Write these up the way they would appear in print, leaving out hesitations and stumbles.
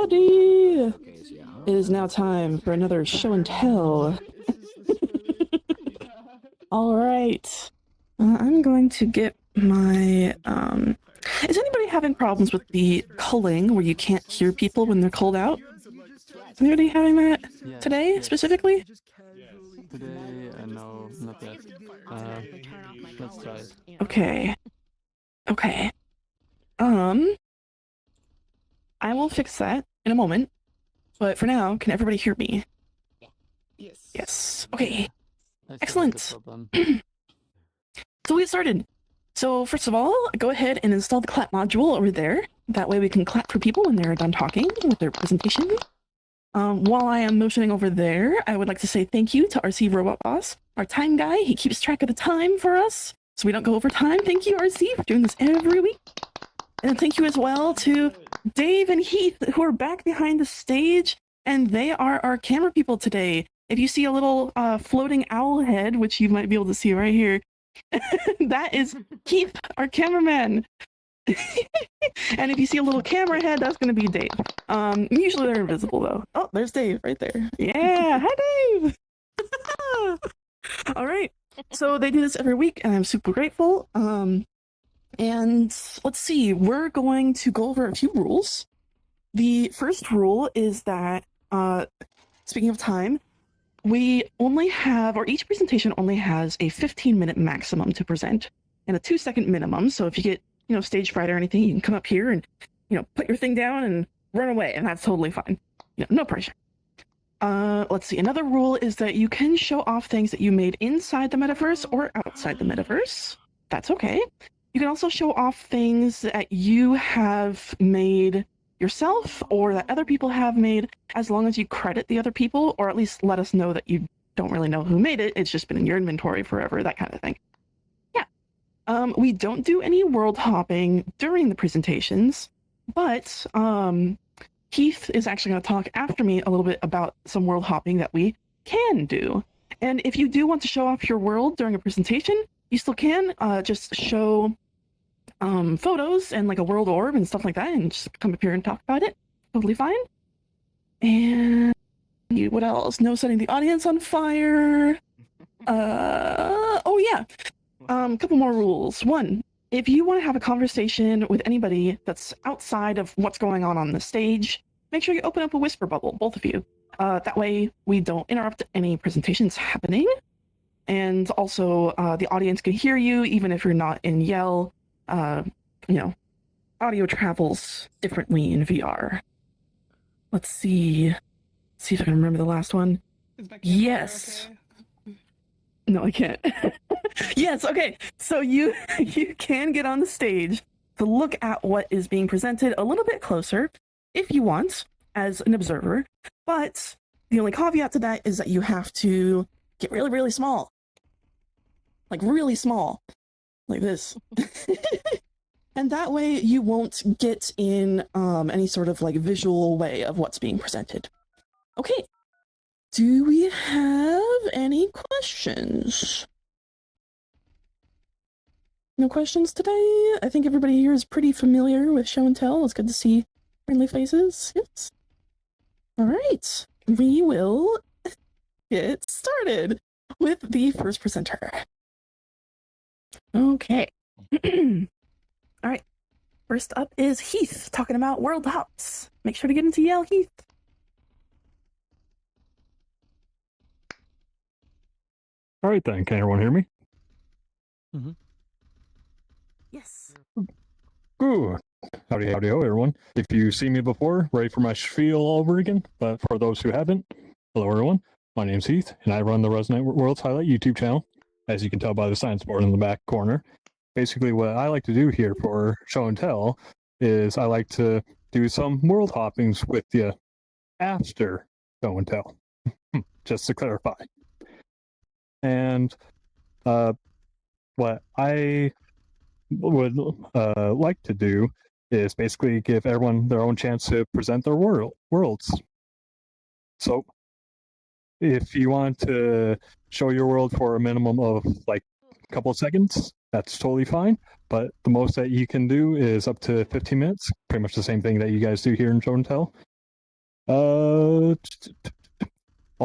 Odie! It is now time for another show and tell. Alright. I'm going to get my, Is anybody having problems with the culling where you can't hear people when they're culled out? Is anybody having that today, specifically? Today, no, not yet. Let's try it. Okay. I will fix that in a moment. But for now, can everybody hear me? Yes. Okay. Excellent. So we'll get started. So first of all, go ahead and install the clap module over there. That way we can clap for people when they're done talking with their presentation. While I am motioning over there, I would like to say thank you to RCRobotBoss, our time guy. He keeps track of the time for us, so we don't go over time. Thank you, RC, for doing this every week. And thank you as well to Dave and Heath, who are back behind the stage, and they are our camera people today. If you see a little floating owl head, which you might be able to see right here, that is Heath, our cameraman. And if you see a little camera head, that's going to be Dave. Usually they're invisible, though. Oh, there's Dave right there. Yeah, hi, Dave! All right, so they do this every week, and I'm super grateful. And let's see, we're going to go over a few rules. The first rule is that, speaking of time, we only have, or each presentation only has a 15-minute maximum to present and a 2-second minimum. So if you get, stage fright or anything, you can come up here and, put your thing down and run away, and that's totally fine. No pressure. Let's see, another rule is that you can show off things that you made inside the metaverse or outside the metaverse. That's okay. You can also show off things that you have made yourself or that other people have made, as long as you credit the other people, or at least let us know that you don't really know who made it. It's just been in your inventory forever, that kind of thing. Yeah. We don't do any world hopping during the presentations, but Heath is actually going to talk after me a little bit about some world hopping that we can do. And if you do want to show off your world during a presentation, you still can just show photos and like a world orb and stuff like that, and just come up here and talk about it. Totally fine. And what else? No setting the audience on fire. Oh yeah. A couple more rules. One, if you want to have a conversation with anybody that's outside of what's going on the stage, make sure you open up a whisper bubble, both of you. That way we don't interrupt any presentations happening. And also, the audience can hear you even if you're not in yell. Audio travels differently in VR. Let's see. See if I can remember the last one. Yes. Okay? No, I can't. Yes, okay. So you can get on the stage to look at what is being presented a little bit closer if you want as an observer. But the only caveat to that is that you have to get really, really small. Like really small. Like this. And that way you won't get in any sort of like visual way of what's being presented. Okay. Do we have any questions? No questions today? I think everybody here is pretty familiar with show and tell. It's good to see friendly faces. Yes. All right. We will get started with the first presenter. Okay. All right. First up is Heath talking about world hops. Make sure to get into yell, Heath. All right then. Can everyone hear me? Mm-hmm. Yes. Good. Howdy, ho, everyone. If you see me before, ready for my spiel all over again. But for those who haven't, hello everyone. My name's Heath, and I run the Resonite World's Highlight YouTube channel. As you can tell by the science board in the back corner. Basically, what I like to do here for show and tell is I like to do some world hoppings with you after show and tell, just to clarify. And what I would like to do is basically give everyone their own chance to present their worlds. So, if you want to show your world for a minimum of like a couple of seconds, that's totally fine. But the most that you can do is up to 15 minutes. Pretty much the same thing that you guys do here in show and tell. all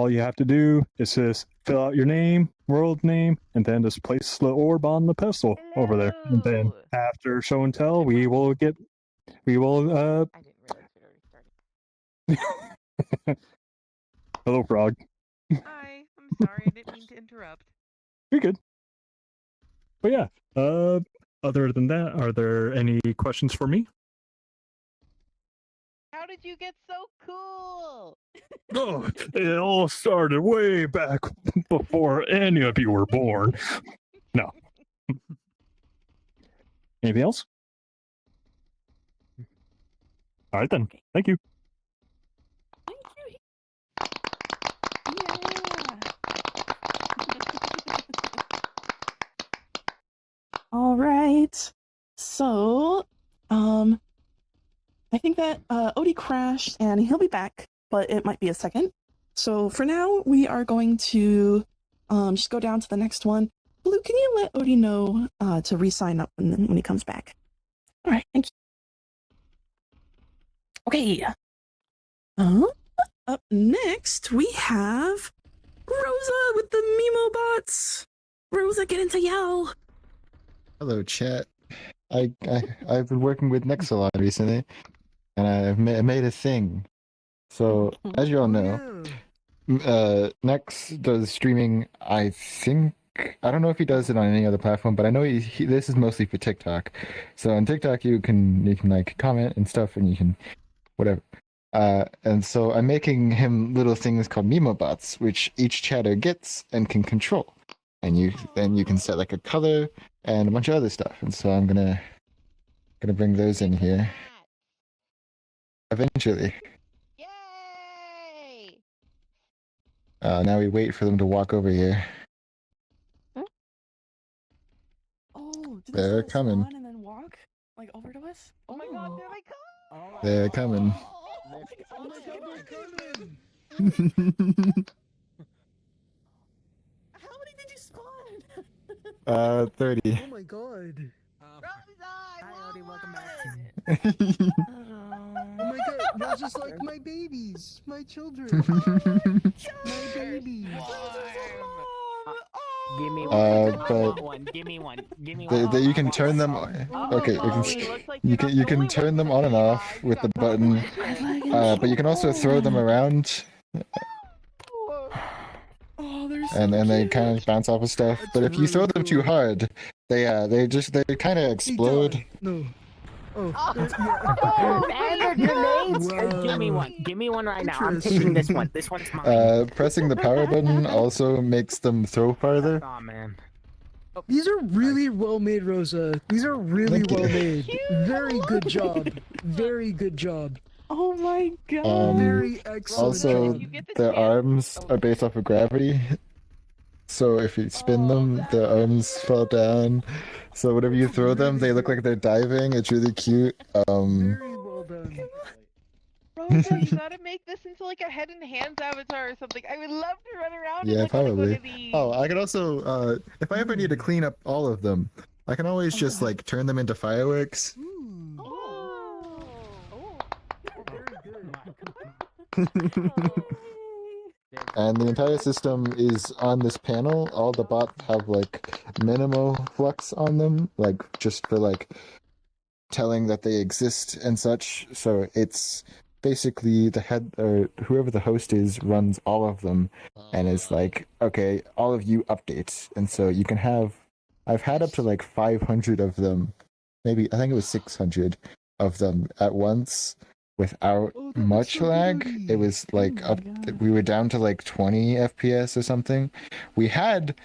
you have to do is just fill out your name, world name, and then just place the orb on the pedestal over there. And then after show and tell, we will I didn't realize it already started. Hello, Frog. Hi, I'm sorry, I didn't mean to interrupt. You're good. But yeah, other than that, are there any questions for me? How did you get so cool? Oh, it all started way back before any of you were born. No. Anything else? All right then. Thank you. Thank you. Yeah. All right. So, I think that Odie crashed and he'll be back, but it might be a second. So for now, we are going to just go down to the next one. Blue, can you let Odie know to re-sign up when he comes back? All right, thank you. Okay. Up next, we have Rosa with the Mimo bots. Rosa, get into yell. Hello, chat. I've been working with Nexalon recently, and I've made a thing. So, as you all know, Nex does streaming. I don't know if he does it on any other platform, but I know this is mostly for TikTok. So on TikTok, you can like comment and stuff, and you can whatever. And so I'm making him little things called Mimo bots, which each chatter gets and can control. And you can set like a color and a bunch of other stuff. And so I'm gonna bring those in here eventually. Yay! Now we wait for them to walk over here. Oh, did They're they coming. spawn and then walk like over to us? Oh my god, there they come! They're coming. Oh my god, they're coming! How many did you spawn? 30. Oh my god. Rosa, Hi, Odie, welcome back. Oh Oh my god, they're just like my babies, my children. My babies. Give me one. but I want one. Give me one. Give me one. you can turn them. Okay, you can turn them on and off with the button. But you can also throw them around. Oh, they're so And then they cute. kind of bounce off of stuff. That's But if you really throw them too cool. hard, they kind of They explode. die. No. Oh, And they're grenades. Whoa. Give me one. Give me one right now. I'm taking this one. This one's mine. Pressing the power button also makes them throw farther. Aw, man. these are really well made, Rosa. These are really Thank you. well made. Very good job. Very good job. Oh my god. Very excellent Also, job. You get the the chance- arms are based off of gravity. So if you spin them, the arms fall down. So whenever you throw them, they look like they're diving. It's really cute. Very well done. Rosa, you gotta make this into like a head and hands avatar or something. I would love to run around Yeah, and look like one probably. of these. Oh, I could also, if I ever need to clean up all of them, I can always just like turn them into fireworks. Ooh. Oh. Very good. And the entire system is on this panel. All the bots have like minimal flux on them, like just for like telling that they exist and such. So it's basically the head or whoever the host is runs all of them and is like, okay, all of you update. And so you can have, I've had up to like 500 of them, maybe I think it was 600 of them at once without Oh, that looks much so lag. good. It was like my up, God. we were down to like 20 FPS or something. We had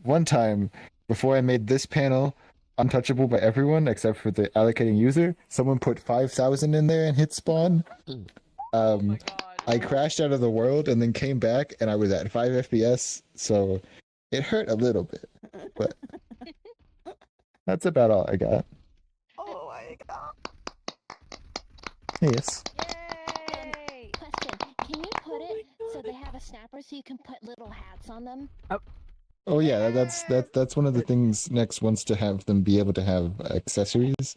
one time before I made this panel untouchable by everyone except for the allocating user. Someone put 5,000 in there and hit spawn. Oh my god. I crashed out of the world and then came back and I was at 5 FPS, so it hurt a little bit, but that's about all I got. Oh my god. Yes. Yay! Question: can you put it so they have a snapper so you can put little hats on them? Oh yeah, that's one of the things Next wants to have them be able to have accessories.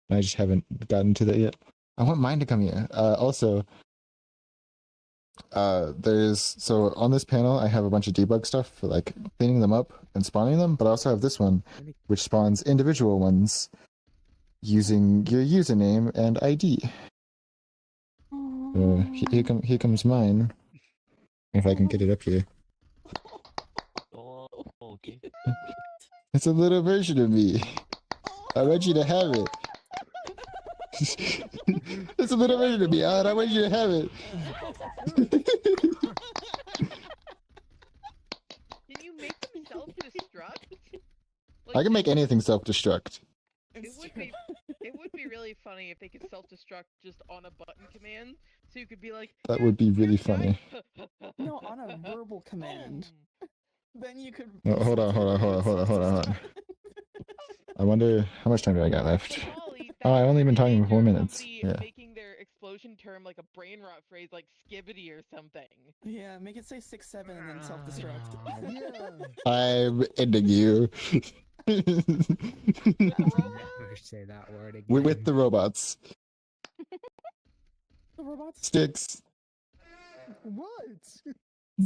I just haven't gotten to that yet. I want mine to come here. Also, So on this panel I have a bunch of debug stuff for like cleaning them up and spawning them, but I also have this one which spawns individual ones using your username and ID. Here comes mine. If I can get it up here. Oh, okay. It's a little version of me. I want you to have it. It's a little version of me, and I want you to have it. Can you make them self-destruct? I can make anything self-destruct. It would be really funny if they could self-destruct just on a button command, so you could be like. That would be really funny. No, on a verbal command. Then you could. No, hold on. I wonder how much time do I got left? Oh, I've only been talking for 4 minutes. Yeah. Making their explosion term like a brain rot phrase like skibbity or something. Yeah, make it say 6-7 and then self-destruct. Yeah. I'm ending you. Never say that word again. We're with the robots. The robots? Sticks. What?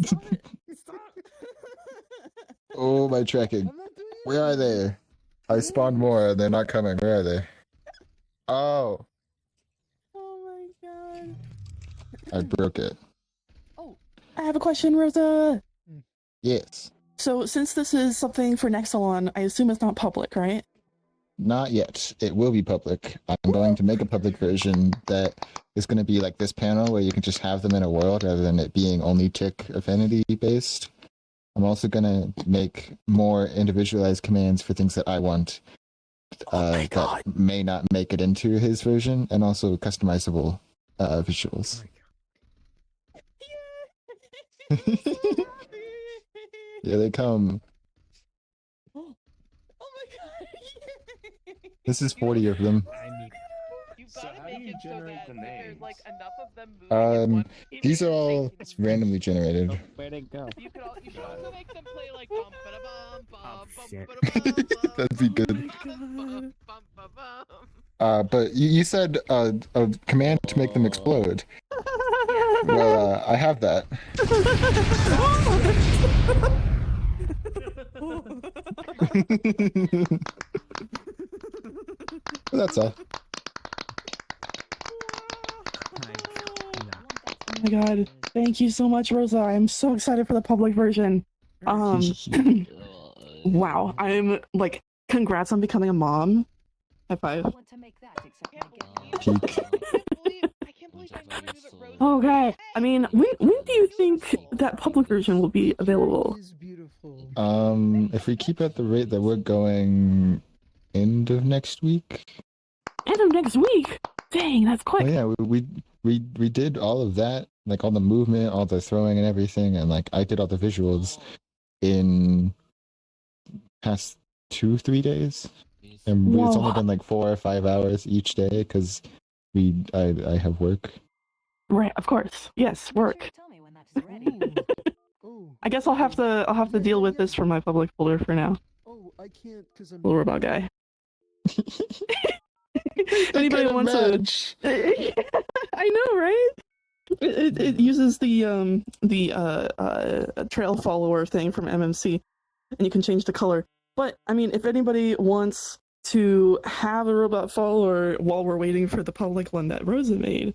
Stop it! Stop! Oh, my tracking. I'm not doing Where are they? I spawned more. They're not coming. Where are they? Oh, Oh my god. I broke it. Oh, I have a question, Rosa. Yes. So, since this is something for Nexalon, I assume it's not public, right? Not yet. It will be public. I'm going to make a public version that is going to be like this panel where you can just have them in a world rather than it being only tick affinity based. I'm also going to make more individualized commands for things that I want that may not make it into his version, and also customizable visuals. Here they come. Oh my god! This is 40 of them. You've got to make it so that if there's like enough of them moving at once, it These are makes all things randomly generated. Where'd it go? You should also make them play like bum ba bum bum shit. That'd be good. bum bum bum. But you said a command to make them explode. Well, I have that. That's all. Oh my god. Thank you so much, Rosa. I'm so excited for the public version. Wow. I'm like, congrats on becoming a mom. High five. I want to make that except I make it. Peak. I can't believe I never knew that Rosa. Okay. I mean, when do you think that public version will be available? It is beautiful. If we keep at the rate that we're going, end of next week. End of next week? Dang, that's quick. Oh, yeah, we did all of that, like all the movement, all the throwing and everything, and like I did all the visuals in past 2-3 days, and it's only been like 4 or 5 hours each day because I have work. Right, of course. Yes, work. Tell me when that is ready. Oh, I guess I'll have to deal with this for my public folder for now. oh, I can't because I'm. Little robot guy. If anybody wants to, I know, right? It uses the trail follower thing from MMC, and you can change the color. But I mean, if anybody wants to have a robot follower while we're waiting for the public one that Rosa made,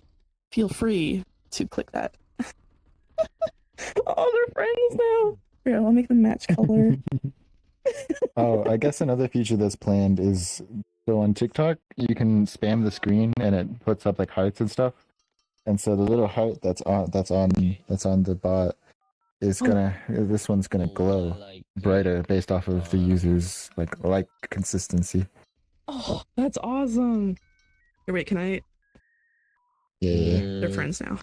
feel free to click that. Oh, they're friends now. Here, I'll make them match color. Oh, I guess another feature that's planned is, so on TikTok you can spam the screen and it puts up like hearts and stuff. And so the little heart that's on the bot is this one's gonna glow brighter based off of the user's like consistency. Oh, that's awesome. Here, wait, can I? Yeah. They're friends now.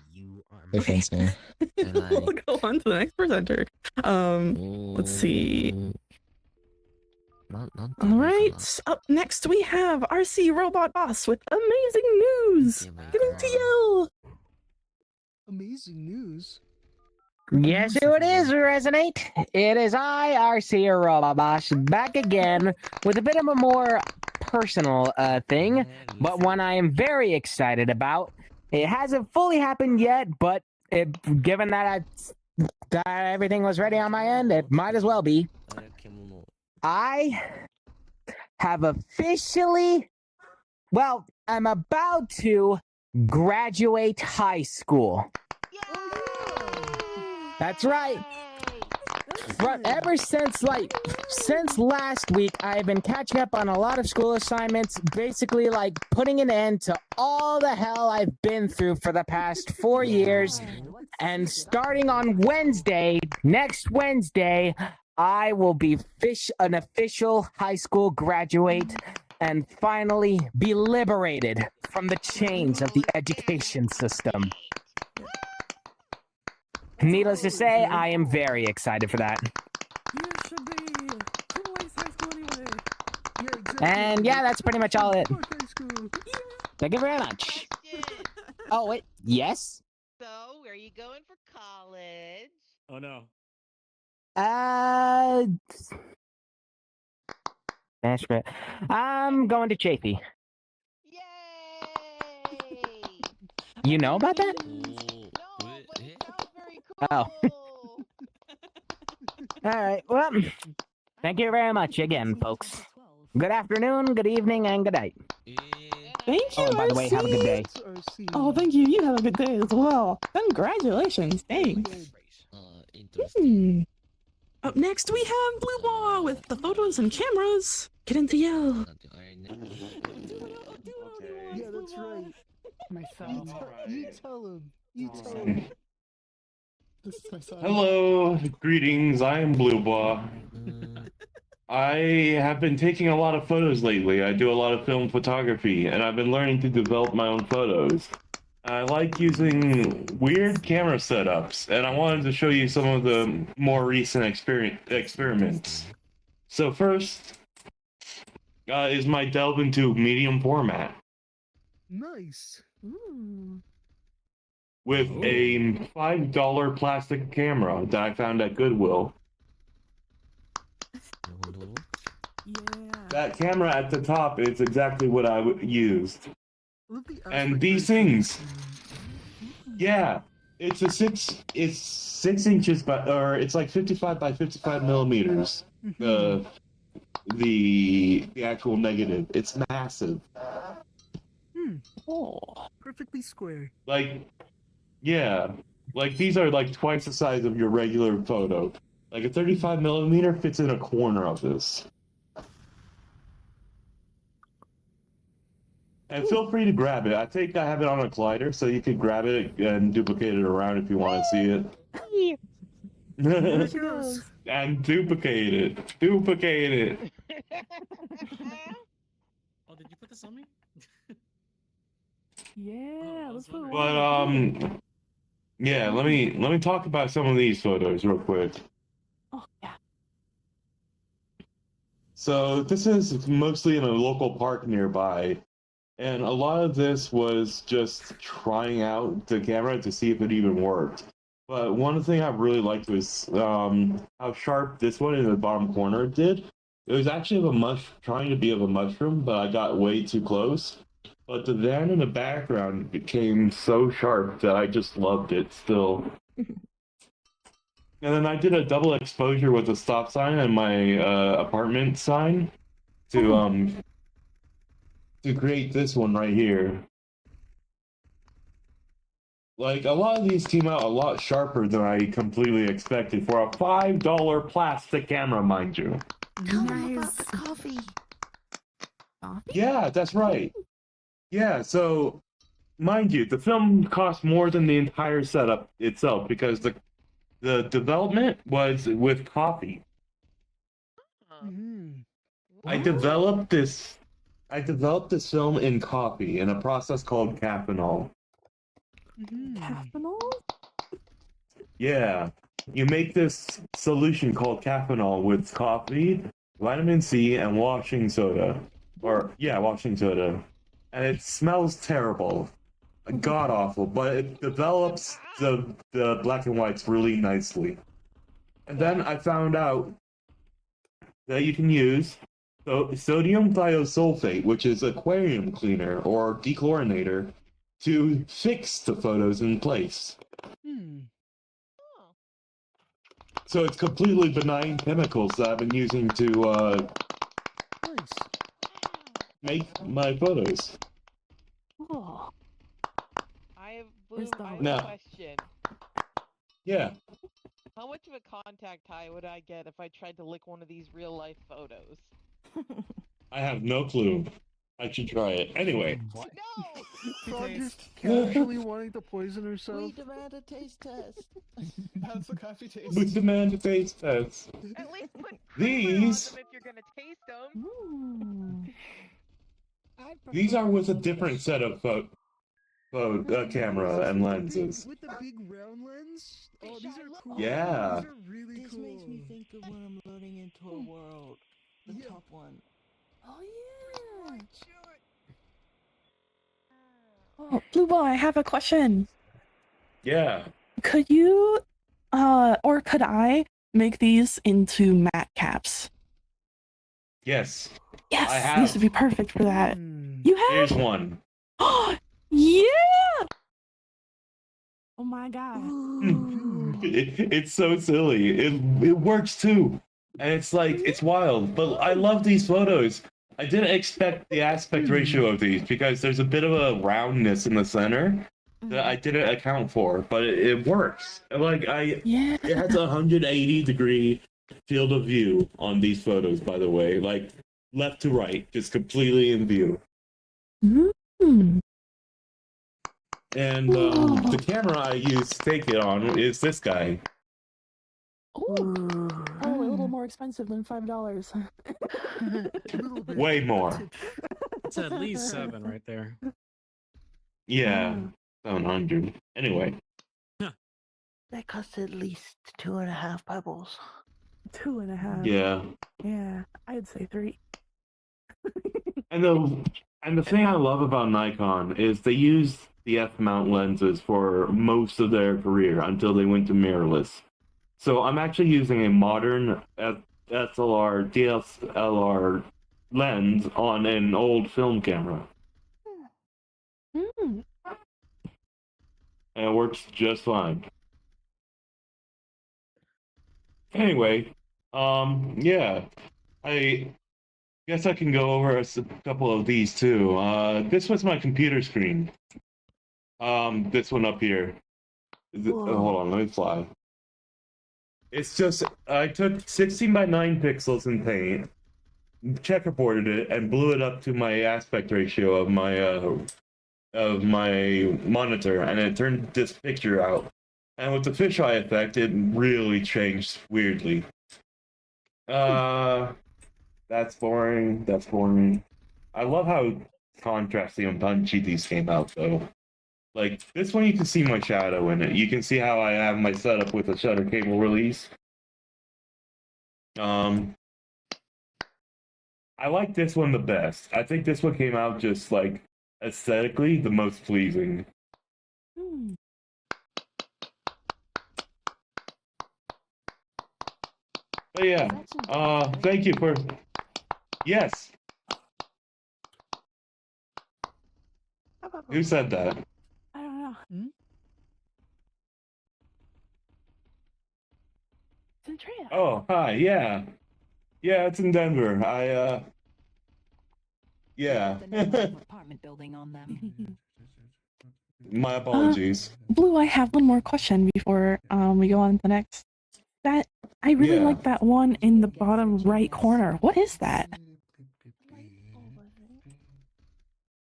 They're friends now. We'll go on to the next presenter. Let's see. All right. Up next, we have RCRobotBoss with amazing news. Getting to yell. Amazing news. Yes, it is, Resonite. It is I, RCRobotBoss, back again with a bit of a more personal thing, but one I am very excited about. It hasn't fully happened yet, but given that everything was ready on my end, it might as well be. I have officially, well, I'm about to graduate high school. That's right. But ever since last week, I've been catching up on a lot of school assignments, basically like putting an end to all the hell I've been through for the past 4 years. And starting on Wednesday, next Wednesday, I will be an official high school graduate and finally be liberated from the chains of the education system. Needless to say, I am very excited for that. You should be. Who likes high school anyway? Yeah, exactly. And yeah, that's pretty much all it. Fuck high school. Thank you very much. Oh, wait, yes? So, where are you going for college? Oh no. That's right. I'm going to Chafee. Yay! You know about that? No, but it sounds very cool. Oh. Alright, well, thank you very much again, folks. Good afternoon, good evening, and good night. Thank you, Oh, and by the way, have a good day. Oh, thank you. You have a good day as well. Congratulations. Thanks. Up next, we have BlueBwah with the photos and cameras. Get into yell. Yeah, that's right. My son. You tell him. You tell him. This is my son. Hello, greetings. I am BlueBwah. I have been taking a lot of photos lately. I do a lot of film photography, and I've been learning to develop my own photos. I like using weird camera setups, and I wanted to show you some of the more recent experiments. So first is my delve into medium format. Nice. With a $5 plastic camera that I found at Goodwill. That camera at the top is exactly what I used. And these things, yeah, it's 6 inches by, or it's like 55 by 55 millimeters. The actual negative, it's massive. Oh, perfectly square. Like, yeah, like these are like twice the size of your regular photo. Like a 35 millimeter fits in a corner of this. And feel free to grab it. I think I have it on a glider, so you can grab it and duplicate it around if you want to see it. And duplicate it. Duplicate it. Oh, did you put this on me? Yeah, let's put it But yeah, let me talk about some of these photos real quick. Oh yeah. So this is mostly in a local park nearby. And a lot of this was just trying out the camera to see if it even worked. But one thing I really liked was how sharp this one in the bottom corner did. It was actually trying to be of a mushroom, but I got way too close. But the van in the background became so sharp that I just loved it still. And then I did a double exposure with a stop sign and my apartment sign to create this one right here. Like, a lot of these came out a lot sharper than I completely expected for a $5 plastic camera, mind you. Nice. Coffee. Yeah, that's right. Yeah, so, mind you, the film cost more than the entire setup itself because the development was with coffee. I developed this film in coffee in a process called caffeinol. Caffeinol? Yeah. You make this solution called caffeinol with coffee, vitamin C, and washing soda. Washing soda. And it smells terrible. God awful, but it develops the black and whites really nicely. And then I found out that you can use sodium thiosulfate, which is aquarium cleaner or dechlorinator, to fix the photos in place. So it's completely benign chemicals that I've been using to make my photos. Oh. I have Where's Blue. I have No. a question. Yeah. How much of a contact high would I get if I tried to lick one of these real life photos? I have no clue. I should try it. Anyway. No! Frog just casually wanting to poison herself. We demand a taste test. How's the coffee taste? We demand a taste test. At least put These- them if you're gonna taste them. These are with a different set of camera and lenses. With the big round lens? Oh, these are cool. Yeah. These are really This cool. makes me think of when I'm loading into a world. The top one. Oh yeah. Oh, BlueBwah, I have a question. Yeah. Could you, or could I make these into matte caps? Yes. Yes, I have. these would be perfect for that. You have? Here's one. Yeah! Oh my god. It's so silly. It works too. And it's like, it's wild. But I love these photos. I didn't expect the aspect ratio of these because there's a bit of a roundness in the center that I didn't account for, but it works. Like Yeah. It has a 180-degree field of view on these photos, by the way. Like left to right, just completely in view. Mm. And the camera I use to take it on is this guy. Ooh. Oh, a little more expensive than $5. Way more. It's at least 7 right there. Yeah, 700. Anyway. That costs at least 2.5 pebbles. 2.5. Yeah. Yeah, I'd say 3. And the thing I love about Nikon is they use the F-mount lenses for most of their career until they went to mirrorless. So I'm actually using a modern DSLR lens on an old film camera. Mm. And it works just fine. Anyway, yeah, I guess I can go over a couple of these too. This was my computer screen. This one up here. Hold on, let me fly. It's just, I took 16 by 9 pixels in paint, checkerboarded it, and blew it up to my aspect ratio of my monitor, and it turned this picture out. And with the fisheye effect, it really changed weirdly. That's boring. That's boring. I love how contrasty and punchy these came out, though. Like, this one you can see my shadow in it. You can see how I have my setup with a shutter cable release. I like this one the best. I think this one came out just, like, aesthetically the most pleasing. Mm. But yeah, thank you for... Yes! Who said that? I don't know. It's in Tria. Oh, hi, yeah. Yeah, it's in Denver. Yeah. apartment building on them. My apologies. Blue, I have one more question before we go on to the next. That I really Yeah. like that one in the bottom right corner. What is that?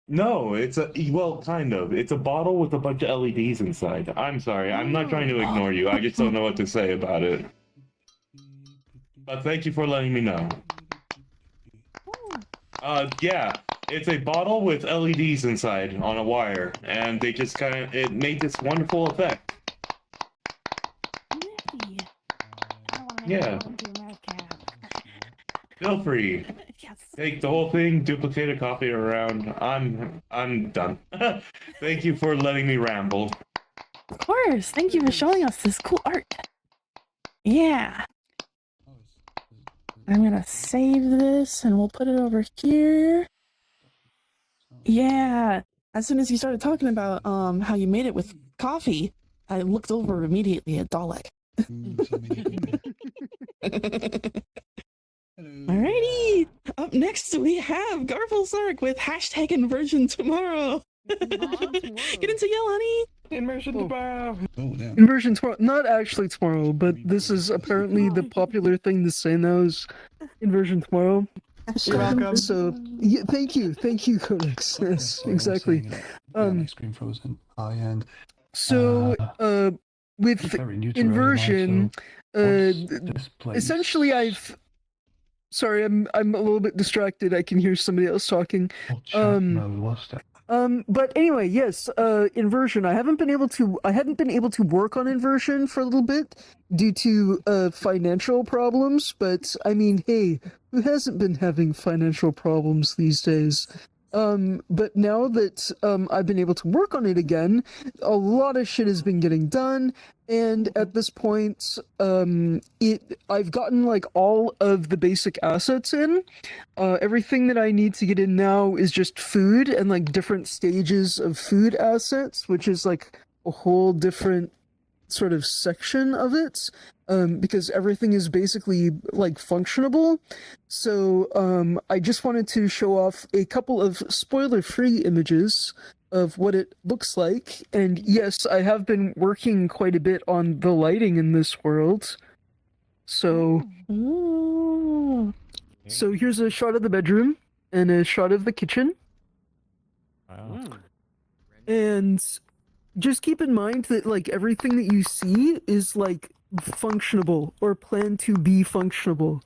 No, it's well, kind of. It's a bottle with a bunch of LEDs inside. I'm sorry, I'm not trying to ignore you. I just don't know what to say about it. But thank you for letting me know. Yeah, it's a bottle with LEDs inside on a wire, and they just it made this wonderful effect. Nifty. I wanna Yeah. go into a madcap. Feel free. Yes. Take the whole thing, duplicate a copy around. I'm done. Thank you for letting me ramble. Of course. Thank you for showing us this cool art. Yeah. I'm gonna save this and we'll put it over here. Yeah. As soon as you started talking about how you made it with coffee, I looked over immediately at Dalek. Alrighty. Up next we have Garfflesnark with hashtag inversiontomorrow. Get into yell, honey. Inversion tomorrow. Oh, damn. Inversion tomorrow. Not actually tomorrow, but this is apparently the popular thing to say now is inversion tomorrow. You're welcome. So, yeah, thank you, Codex. Yes, exactly. Screen frozen. And so, with inversion, essentially, Sorry, I'm a little bit distracted. I can hear somebody else talking. But anyway, yes, inversion. I hadn't been able to work on inversion for a little bit due to financial problems, but I mean, hey, who hasn't been having financial problems these days? But now that I've been able to work on it again, a lot of shit has been getting done, and at this point, I've gotten like all of the basic assets in. Everything that I need to get in now is just food and like different stages of food assets, which is like a whole different sort of section of it, because everything is basically like functionable. So I just wanted to show off a couple of spoiler-free images of what it looks like. And yes, I have been working quite a bit on the lighting in this world. So, so here's a shot of the bedroom and a shot of the kitchen. Wow. And just keep in mind that like everything that you see is like functionable or planned to be functionable.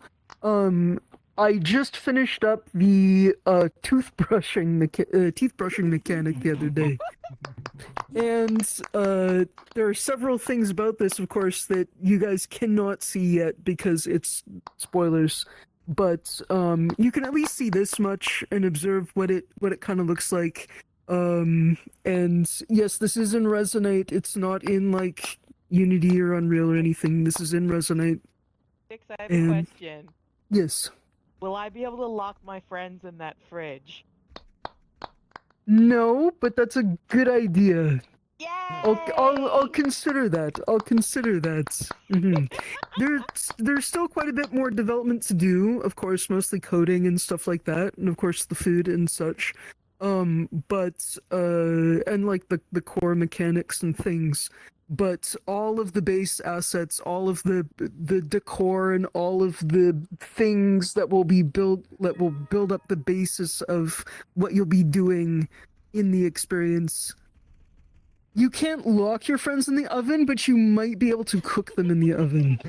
I just finished up the teeth brushing mechanic the other day. And there are several things about this, of course, that you guys cannot see yet because it's spoilers. But you can at least see this much and observe what it kind of looks like. And yes, this is in Resonite. It's not in like Unity or Unreal or anything. This is in Resonite. Six, I have a question. Yes. Will I be able to lock my friends in that fridge? No, but that's a good idea. I'll consider that. I'll consider that. There's still quite a bit more development to do, of course, mostly coding and stuff like that, and of course the food and such. But and like the core mechanics and things. But all of the base assets, all of the decor, and all of the things that will build up the basis of what you'll be doing in the experience. You can't lock your friends in the oven, but you might be able to cook them in the oven.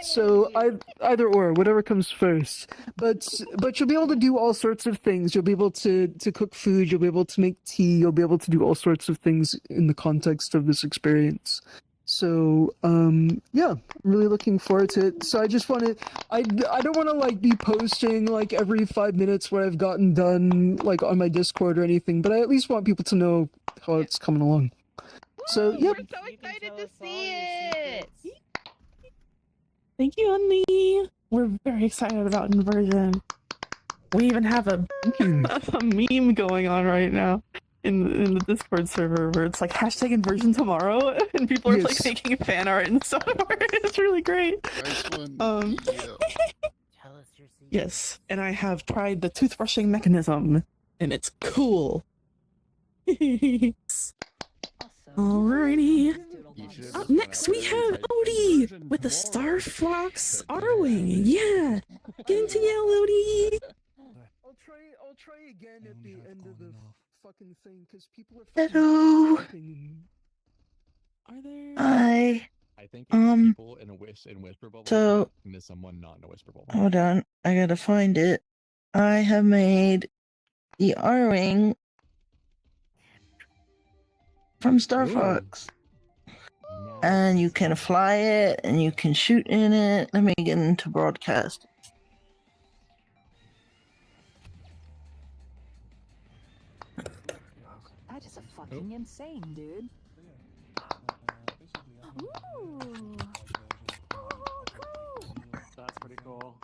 So either or, whatever comes first. But you'll be able to do all sorts of things. You'll be able to cook food. You'll be able to make tea. You'll be able to do all sorts of things in the context of this experience. So yeah, I'm really looking forward to it. So I just want to, I don't want to like be posting like every 5 minutes what I've gotten done like on my Discord or anything, but I at least want people to know how it's coming along. So yep. We're so excited to see it. Thank you, honey. We're very excited about inversion. We even have a meme going on right now in the Discord server where it's like hashtag inversion tomorrow, and people are like making fan art and stuff. It's really great. Yes, and I have tried the toothbrushing mechanism, and it's cool. Alrighty. Up next we have Odie with the Star Fox arwing. Yeah, get into yell, Odie. I'll try again at the end of the fucking thing because people are. Hello. Are there? Hi. I think people in a whisper bubble So to someone not in a whisper bubble. hold on, I gotta find it. I have made the arwing from Star Fox. And you can fly it, and you can shoot in it. Let me get into broadcast. That is a fucking insane, dude. Ooh. That's pretty cool.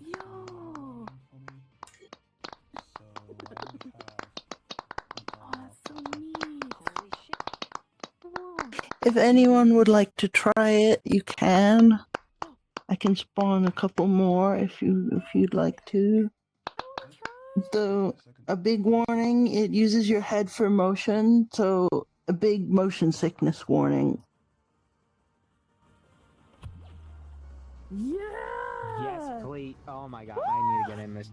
Yo. Oh, that's so neat. Holy shit. If anyone would like to try it, you can. I can spawn a couple more if you'd like to. Though a big warning, it uses your head for motion, so a big motion sickness warning. Yeah. Yes, please. Oh my god, I need to get in this.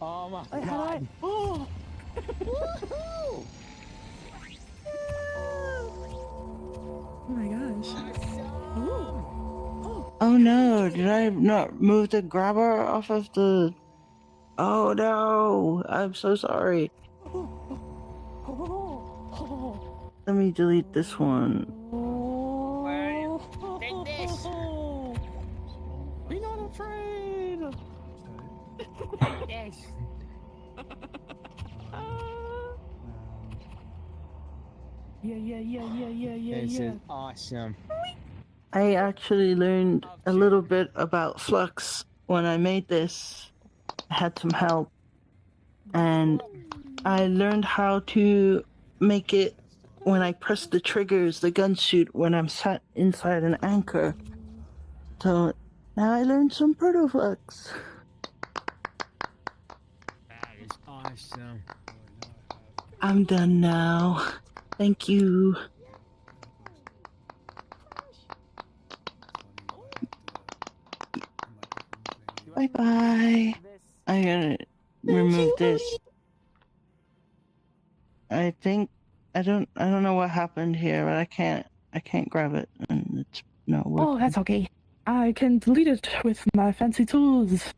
Oh my god. Oh. Woohoo! Oh my gosh. Ooh. Oh no, did I not move the grabber off of the... Oh no, I'm so sorry. Let me delete this one. Take this! Be not afraid! Take this! Yeah. This is awesome. I actually learned a little bit about Flux when I made this. I had some help. And I learned how to make it when I press the triggers, the gun shoot when I'm sat inside an anchor. So now I learned some protoflux. That is awesome. I'm done now. Thank you. Bye bye. I'm gonna remove this. I think I don't know what happened here, but I can't grab it, and it's not working. Oh, that's okay. I can delete it with my fancy tools.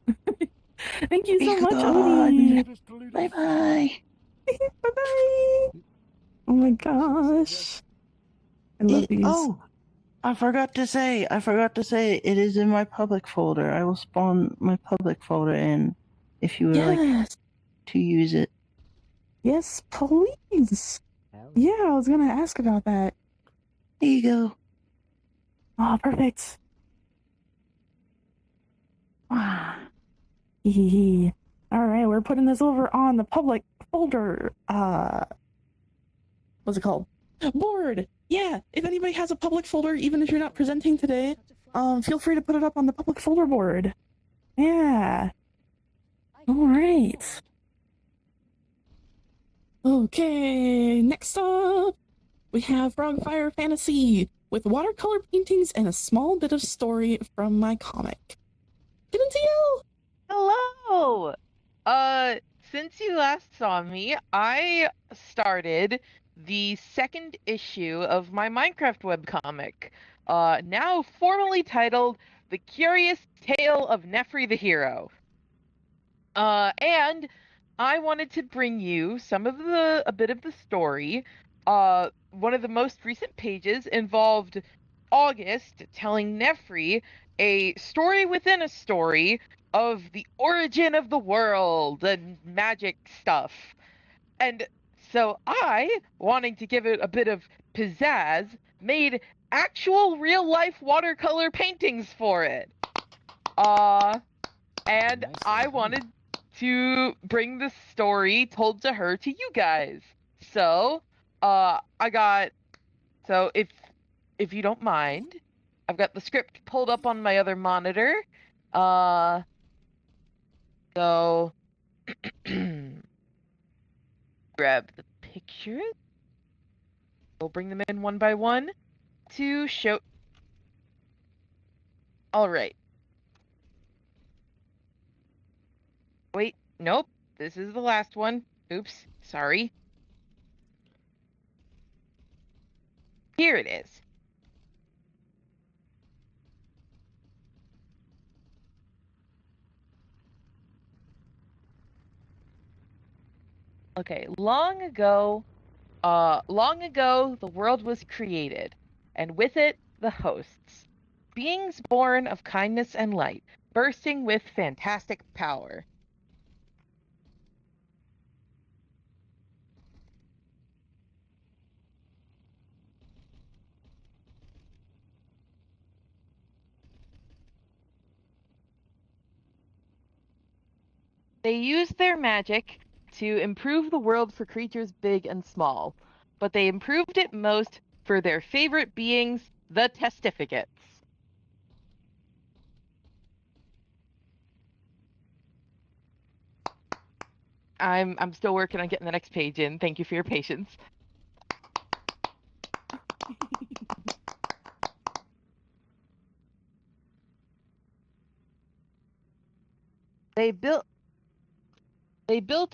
Thank you so much, Odie. Bye bye. Bye bye. Oh my gosh. I love these. Oh, I forgot to say, it is in my public folder. I will spawn my public folder in if you would like to use it. Yes, please. Yeah, I was gonna ask about that. Here you go. Oh, perfect. Wow. All right, we're putting this over on the public folder. What's it called? Board. Yeah. If anybody has a public folder, even if you're not presenting today, feel free to put it up on the public folder board. Yeah. All right. Okay. Next up, we have frogFireFantasy with watercolor paintings and a small bit of story from my comic. Get into you. Hello! Since you last saw me, I started the second issue of my Minecraft webcomic, now formally titled The Curious Tale of Nefri the Hero. And I wanted to bring you a bit of the story. One of the most recent pages involved August telling Nefri a story within a story of the origin of the world and magic stuff. And so I, wanting to give it a bit of pizzazz, made actual real-life watercolor paintings for it. And I wanted to bring the story told to her to you guys. So, if you don't mind, I've got the script pulled up on my other monitor. So grab the pictures. We'll bring them in one by one to show. All right. Wait, nope. This is the last one. Oops, sorry. Here it is. Okay, long ago, the world was created, and with it, the hosts. Beings born of kindness and light, bursting with fantastic power. They used their magic to improve the world for creatures big and small. but they improved it most for their favorite beings, the testificates. I'm still working on getting the next page in. Thank you for your patience. They built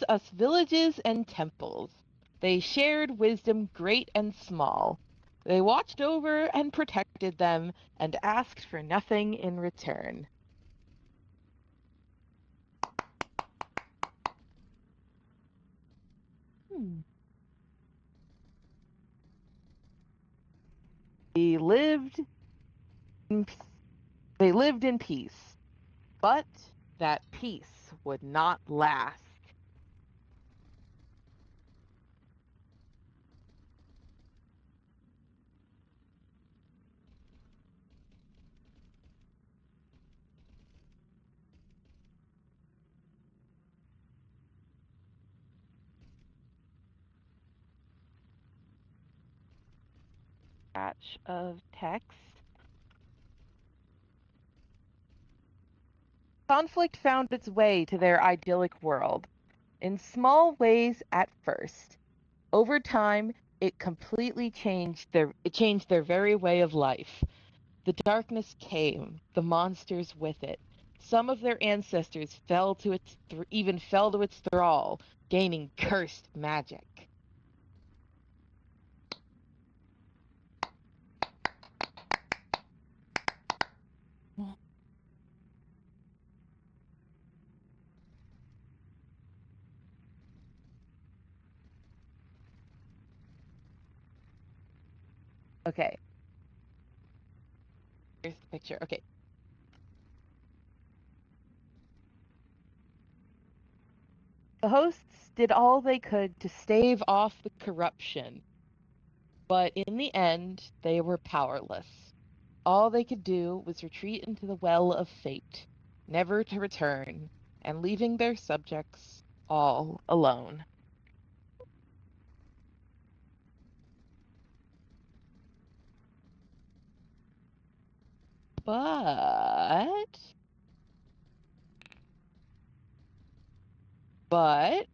us villages and temples. They shared wisdom great and small. They watched over and protected them and asked for nothing in return. They lived in peace, but that peace would not last. Batch of text. Conflict found its way to their idyllic world, in small ways at first. Over time, it completely changed their very way of life. The darkness came, the monsters with it. Some of their ancestors even fell to its thrall, gaining cursed magic. Okay. Here's the picture. Okay. The hosts did all they could to stave off the corruption, but in the end, they were powerless. All they could do was retreat into the well of fate, never to return, and leaving their subjects all alone. But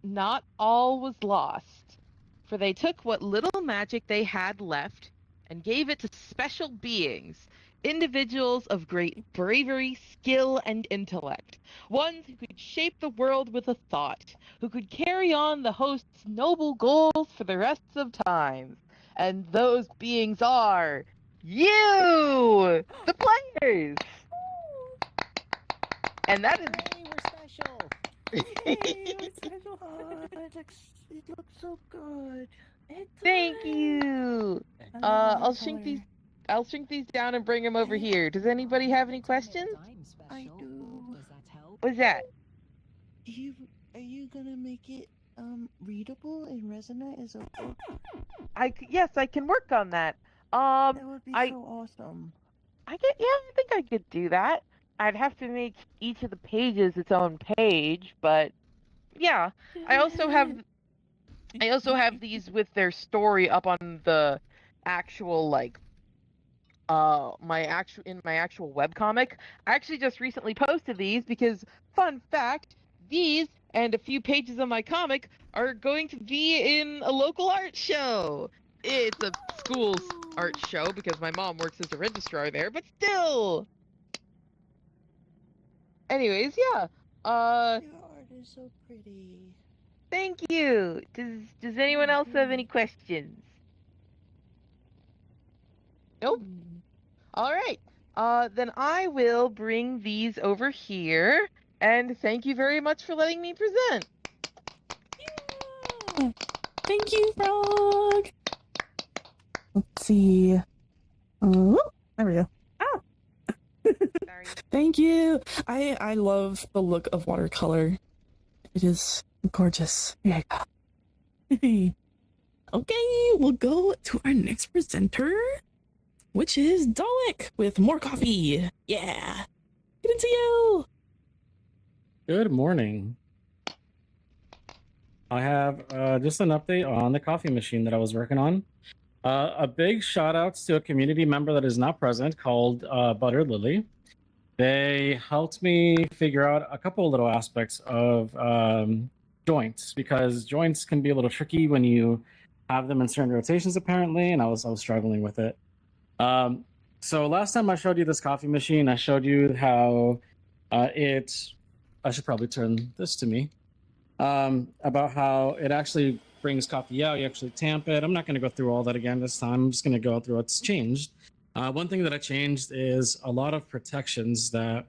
not all was lost, for they took what little magic they had left and gave it to special beings, individuals of great bravery, skill, and intellect, ones who could shape the world with a thought, who could carry on the host's noble goals for the rest of time. And those beings are you, the players. And that is... It looks so good. Thank you. I'll shrink these down and bring them over here. Does anybody have any questions? I do. What's that? Are you gonna make it readable in Resonite as a book? Yes, I can work on that. That would be so awesome. I think I could do that. I'd have to make each of the pages its own page, but yeah. I also have these with their story up on the actual my actual webcomic. I actually just recently posted these because, fun fact, these and a few pages of my comic are going to be in a local art show. It's a school's art show because my mom works as a registrar there, but still. Anyways, yeah. Your art is so pretty. Thank you. Does anyone else have any questions? Nope. All right. Then I will bring these over here, and thank you very much for letting me present. Yeah. Thank you, Frog. Let's see. Oh, there we go. Ah. Sorry. Thank you. I love the look of watercolor. It is gorgeous. There you go. Okay, we'll go to our next presenter, which is Dalek with more coffee. Yeah. Good to see you. Good morning. I have just an update on the coffee machine that I was working on. A big shout out to a community member that is not present called Butter Lily. They helped me figure out a couple of little aspects of joints, because joints can be a little tricky when you have them in certain rotations apparently, and I was struggling with it. So last time I showed you this coffee machine, I showed you how I should probably turn this to me, about how it actually brings coffee out. You actually tamp it. I'm not going to go through all that again this time. I'm just going to go through what's changed. One thing that I changed is a lot of protections that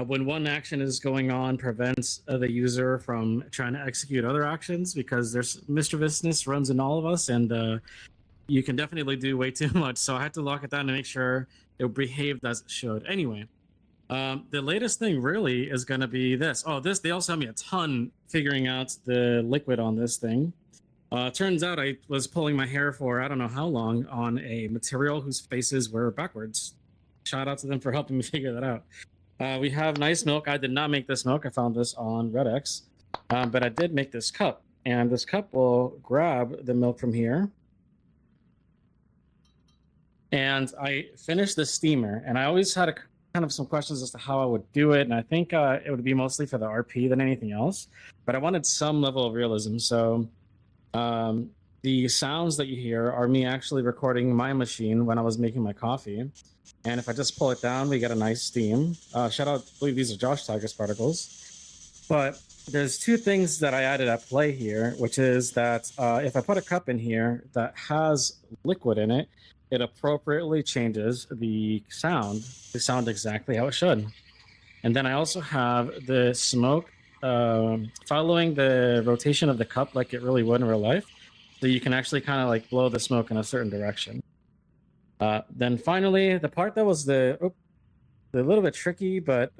when one action is going on prevents the user from trying to execute other actions, because there's mischievousness runs in all of us, and you can definitely do way too much. So I had to lock it down to make sure it behaved as it should. Anyway, the latest thing really is going to be this. Oh, they also helped me a ton figuring out the liquid on this thing. Turns out I was pulling my hair for I don't know how long on a material whose faces were backwards. Shout out to them for helping me figure that out. We have nice milk. I did not make this milk. I found this on RedX. But I did make this cup. And this cup will grab the milk from here. And I finished the steamer. And I always had kind of some questions as to how I would do it. And I think it would be mostly for the RP than anything else. But I wanted some level of realism. So the sounds that you hear are me actually recording my machine when I was making my coffee. And if I just pull it down, we get a nice steam. Shout out, I believe these are Josh Tiger's particles. But there's two things that I added at play here, which is that if I put a cup in here that has liquid in it, it appropriately changes the sound to sound exactly how it should. And then I also have the smoke following the rotation of the cup like it really would in real life. So you can actually kind of like blow the smoke in a certain direction. Then finally, the part that was the little bit tricky, but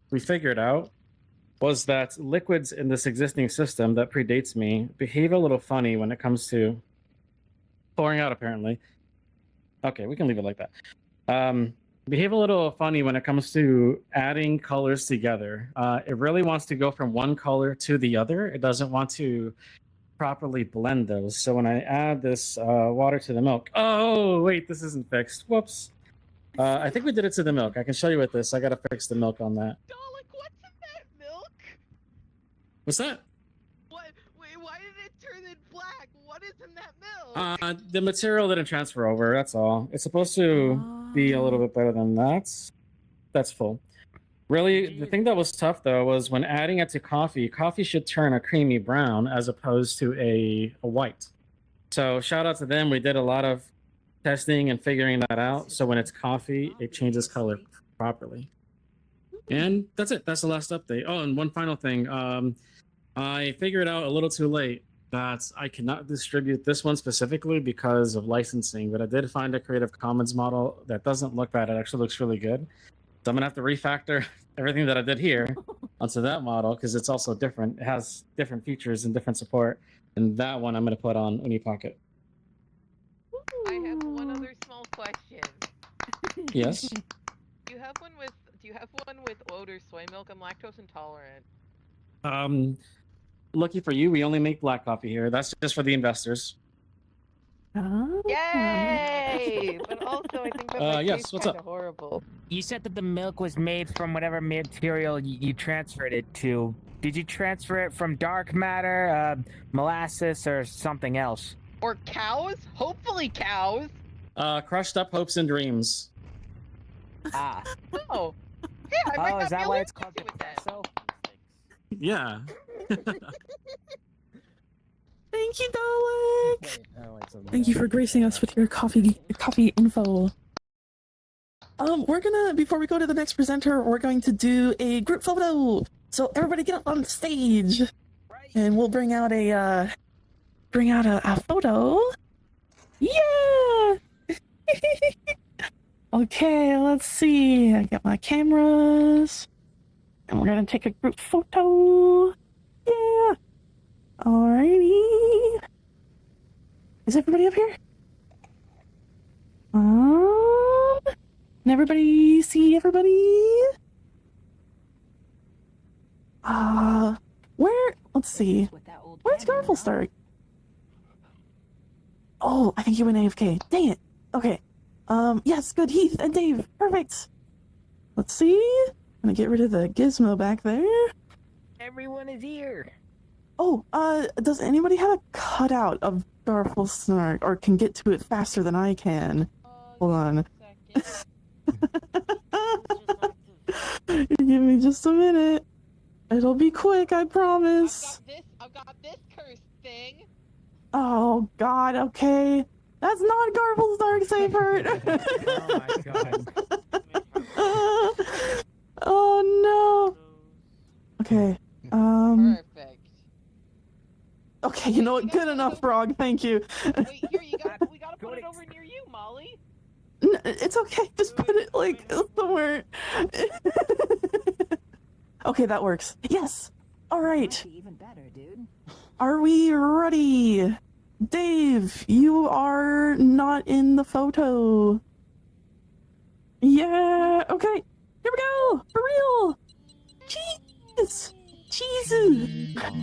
we figured out, was that liquids in this existing system that predates me behave a little funny when it comes to pouring out, apparently. Okay, we can leave it like that. Behave a little funny when it comes to adding colors together. It really wants to go from one color to the other. It doesn't want to properly blend those. So when I add this water to the milk, oh wait, this isn't fixed. Whoops. I think we did it to the milk. I can show you with this. I gotta fix the milk on that. Dalek, what's in that milk? What's that? What? Wait, why did it turn it black? What is in that milk? The material didn't transfer over. That's all. It's supposed to be a little bit better than that. That's full. Really, the thing that was tough though was when adding it to coffee. Coffee should turn a creamy brown as opposed to a white. So shout out to them. We did a lot of testing and figuring that out. So when it's coffee, it changes color properly. And that's it. That's the last update. Oh, and one final thing. I figured out a little too late that I cannot distribute this one specifically because of licensing, but I did find a Creative Commons model that doesn't look bad. It actually looks really good. So I'm gonna have to refactor everything that I did here onto that model because it's also different. It has different features and different support. And that one I'm gonna put on Unipocket. I have one other small question. Yes. Do you have one with oat or soy milk? I'm lactose intolerant. Lucky for you, we only make black coffee here. That's just for the investors. Oh. Yay! But also, I think that might yes, taste what's kinda up? horrible. You said that the milk was made from whatever material you transferred it to. Did you transfer it from dark matter, molasses, or something else? Or cows? Hopefully cows. Crushed up hopes and dreams. Ah. Oh. Yeah, I might not is that be why allergic it's called to it then. Yeah. Thank you, Dalek. Thank you for gracing us with your coffee info. We're gonna, before we go to the next presenter, we're going to do a group photo. So everybody get up on stage, and we'll bring out a photo. Yeah. Okay, let's see. I got my cameras, and we're gonna take a group photo. Yeah. Alrighty. Is everybody up here? Can everybody see everybody? Where? Let's see. see. Where's Garfflesnark? Oh, I think he went AFK. Dang it. Okay. Yes, good. Heath and Dave. Perfect. Let's see. I'm gonna get rid of the gizmo back there. Everyone is here. Oh, does anybody have a cutout of Garfflesnark or can get to it faster than I can? Hold on. Give me just a minute. It'll be quick, I promise. I've got this cursed thing. Oh God, okay. That's not Garfflesnark, Seyfert. Oh my god. Oh no. Okay. Perfect. Okay, you know what? Good enough, Frog. Thank you. Wait, here we gotta put it over near you, Molly. It's okay. Just put it like somewhere. Okay, that works. Yes. All right. Even better, dude. Are we ready? Dave, you are not in the photo. Yeah. Okay. Here we go. For real. Cheese. Cheese.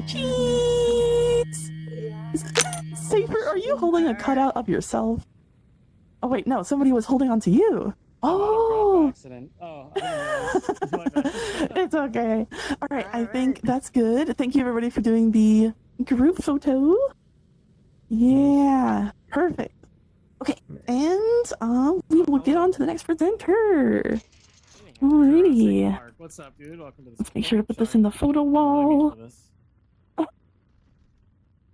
Cheese. Seyfert, are you holding a cutout of yourself? Oh wait, no. Somebody was holding on to you. Oh. Accident. Oh, I didn't realize. It's okay. All right, I think that's good. Thank you everybody for doing the group photo. Yeah, perfect. Okay, and we will get on to the next presenter. Alrighty. What's up, dude? Welcome to the Let's make sure to put this in the photo wall. Oh,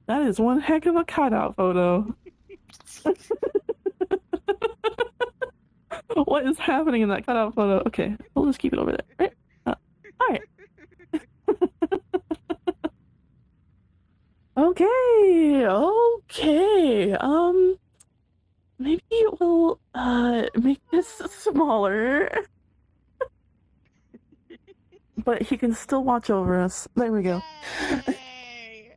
that is one heck of a cutout photo. What is happening in that cutout photo? Okay, we'll just keep it over there. Right? Alright. Okay. Maybe we'll make this smaller. But he can still watch over us. There we go.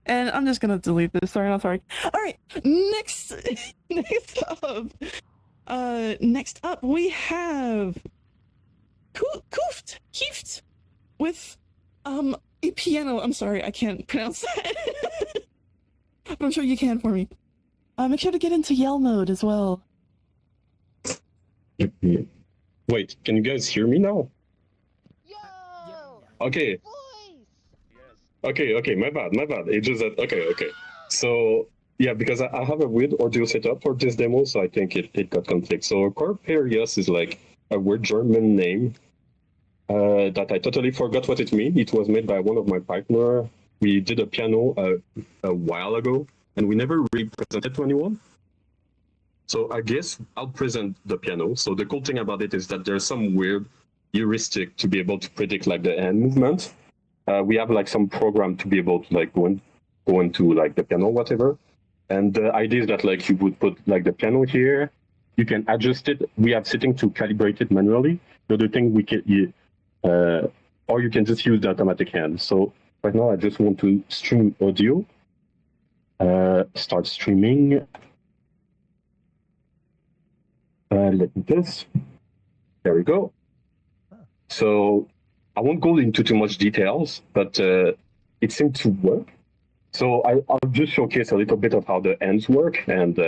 And I'm just gonna delete this. Sorry, not sorry. Alright, next up we have Kuift with a piano. I'm sorry, I can't pronounce that. But I'm sure you can for me. Make sure to get into yell mode as well. Wait, can you guys hear me now? Okay. Okay, my bad. It's just that, okay. So, yeah, because I have a weird audio setup for this demo, so I think it got conflict. So, korperios is like a weird German name that I totally forgot what it means. It was made by one of my partner. We did a piano a while ago, and we never really presented to anyone. So I guess I'll present the piano. So the cool thing about it is that there's some weird heuristic to be able to predict like the hand movement. We have like some program to be able to like go into like the piano, whatever. And the idea is that like you would put like the piano here, you can adjust it. We have setting to calibrate it manually. The other thing we can, or you can just use the automatic hand. So right now I just want to stream audio. Start streaming. Let me this. There we go. So I won't go into too much details, but it seemed to work. So I'll just showcase a little bit of how the ends work, and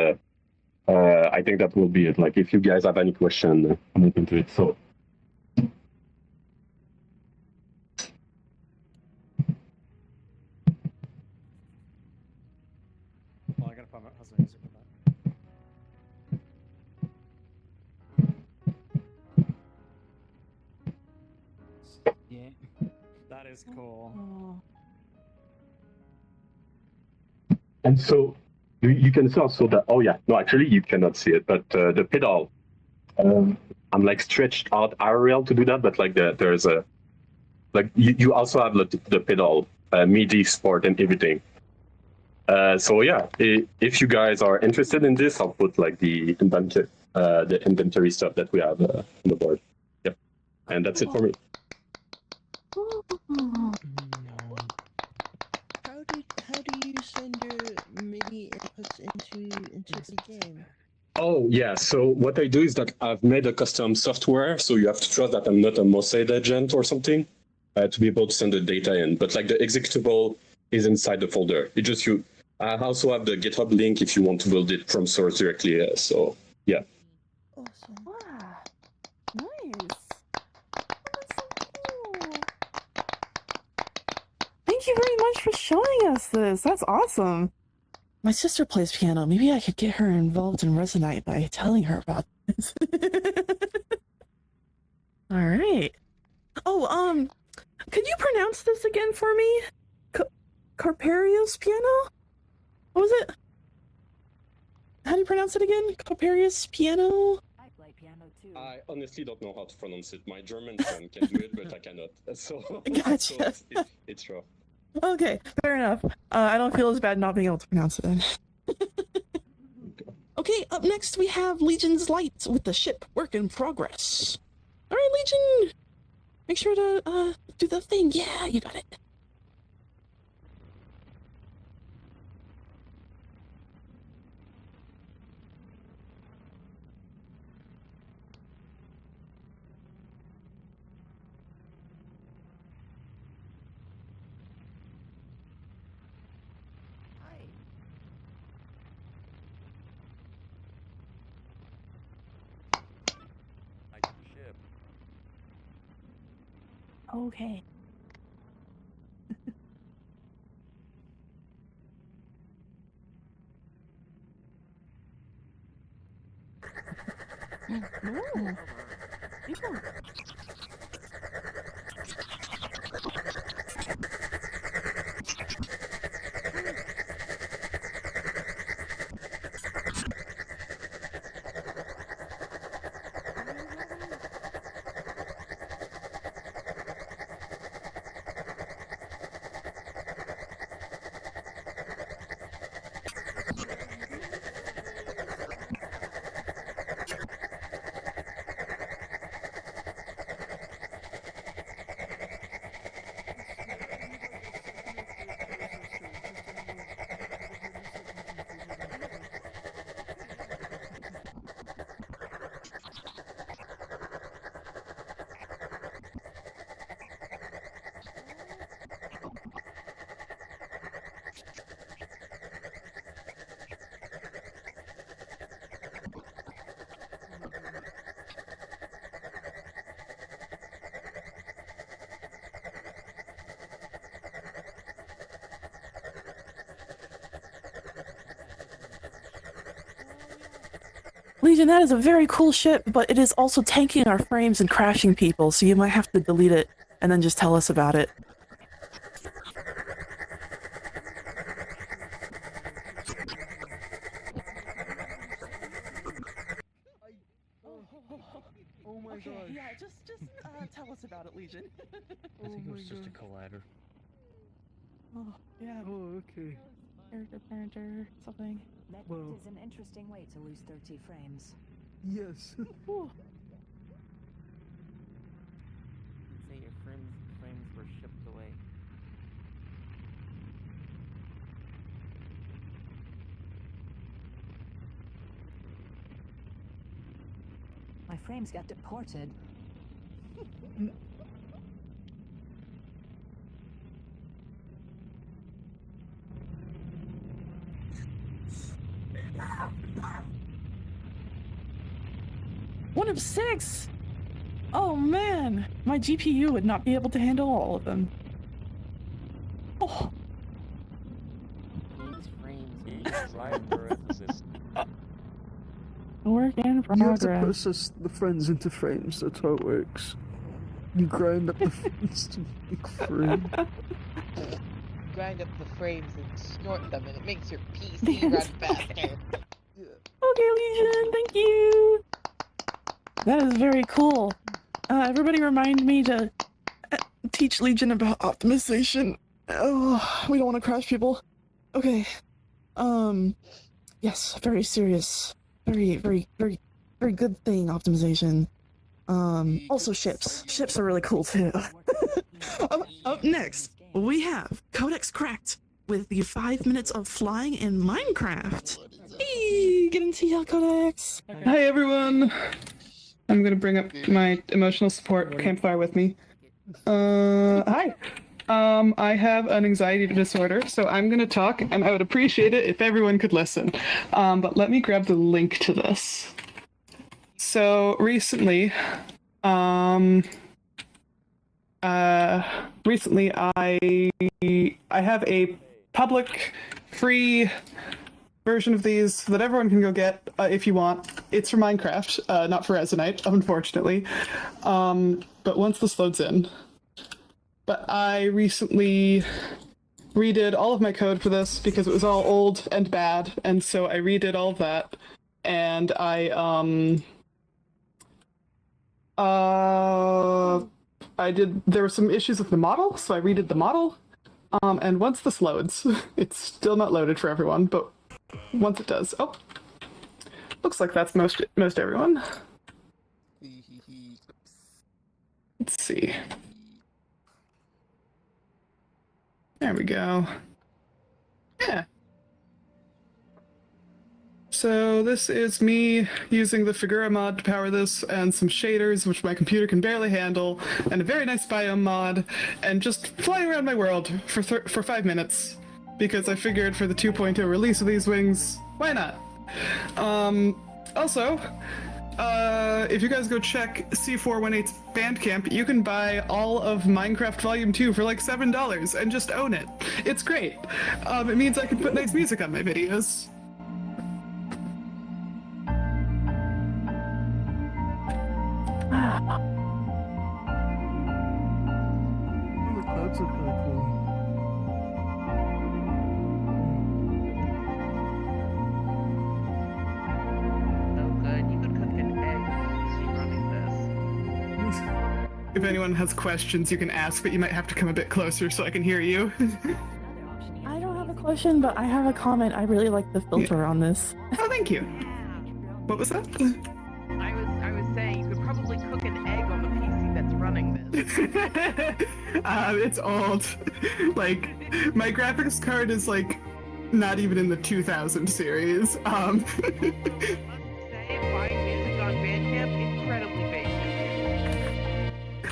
I think that will be it. Like, if you guys have any question, I'm open to it. So. Well, I gotta put my husband music for that. Yeah, that is cool. And so you can see also that, oh yeah, no, actually you cannot see it, but the pedal, I'm like stretched out IRL to do that, but like there's a, like you also have like, the pedal, MIDI support and everything. So yeah, if you guys are interested in this, I'll put like the inventory stuff that we have on the board. Yep, and that's it for me. How do you send your MIDI inputs into the game? Oh yeah, so what I do is that I've made a custom software, so you have to trust that I'm not a Mossad agent or something to be able to send the data in. But like the executable is inside the folder. It just you. I also have the GitHub link if you want to build it from source directly. So yeah. Awesome. Wow. Nice. Oh, that's so cool. Thank you very much for showing us this. That's awesome. My sister plays piano. Maybe I could get her involved in Resonite by telling her about this. All right. Oh, could you pronounce this again for me? Korperios piano? What was it? How do you pronounce it again? Korperios piano? I play piano too. I honestly don't know how to pronounce it. My German friend can do it, but I cannot. So, Gotcha. so it's rough. Okay, fair enough. I don't feel as bad not being able to pronounce it. Okay, up next we have Legion's Light with the ship work in progress. All right, Legion, make sure to do the thing. Yeah, you got it. Okay. Ooh. People. Legion, that is a very cool ship, but it is also tanking our frames and crashing people, so you might have to delete it and then just tell us about it. Oh my Okay, gosh. yeah, just tell us about it, Legion. I think it was just a collider. Oh, yeah. Oh, okay. Character painter, something. That Well. is an interesting way to lose 30 frames. Yes. Ooh. Say your frames were shipped away. My frames got deported. One of 6! Oh man, my GPU would not be able to handle all of them. Oh. Needs frames. Drive parenthesis. Work in You have progress. to process the friends into frames, that's how it works. You grind up the friends to make frame. Grind up the frames and snort them, and it makes your PC run faster. Okay, Legion, thank you! That is very cool. Everybody remind me to teach Legion about optimization. Oh, we don't want to crash people. Okay. Yes, very serious. Very good thing, optimization. Also ships. Ships are really cool too. Up next, we have CodexCracked with the 5 minutes of flying in Minecraft. Hey, get into TL Codex. Hi everyone! I'm gonna bring up my emotional support campfire with me. Hi! I have an anxiety disorder, so I'm going to talk, and I would appreciate it if everyone could listen. But let me grab the link to this. So recently, I have a public, free version of these that everyone can go get if you want. It's for Minecraft, not for Resonite, unfortunately. But once this loads in. But I recently redid all of my code for this because it was all old and bad, and so I redid all of that. And there were some issues with the model, so I redid the model. And once this loads, it's still not loaded for everyone, but once it does, oh, looks like that's most everyone. Let's see. There we go. Yeah. So this is me using the Figura mod to power this, and some shaders, which my computer can barely handle, and a very nice biome mod, and just flying around my world for 5 minutes, because I figured for the 2.0 release of these wings, why not? Also, if you guys go check C418's Bandcamp, you can buy all of Minecraft Volume 2 for like $7 and just own it. It's great. It means I can put nice music on my videos. The clouds look really cool. If anyone has questions, you can ask, but you might have to come a bit closer so I can hear you. I don't have a question, but I have a comment. I really like the filter on this. Oh, thank you. What was that? I was saying you could probably cook an egg on the PC that's running this. It's old. Like, my graphics card is like not even in the 2000 series. Say, buying music on Bandcamp, incredibly basic.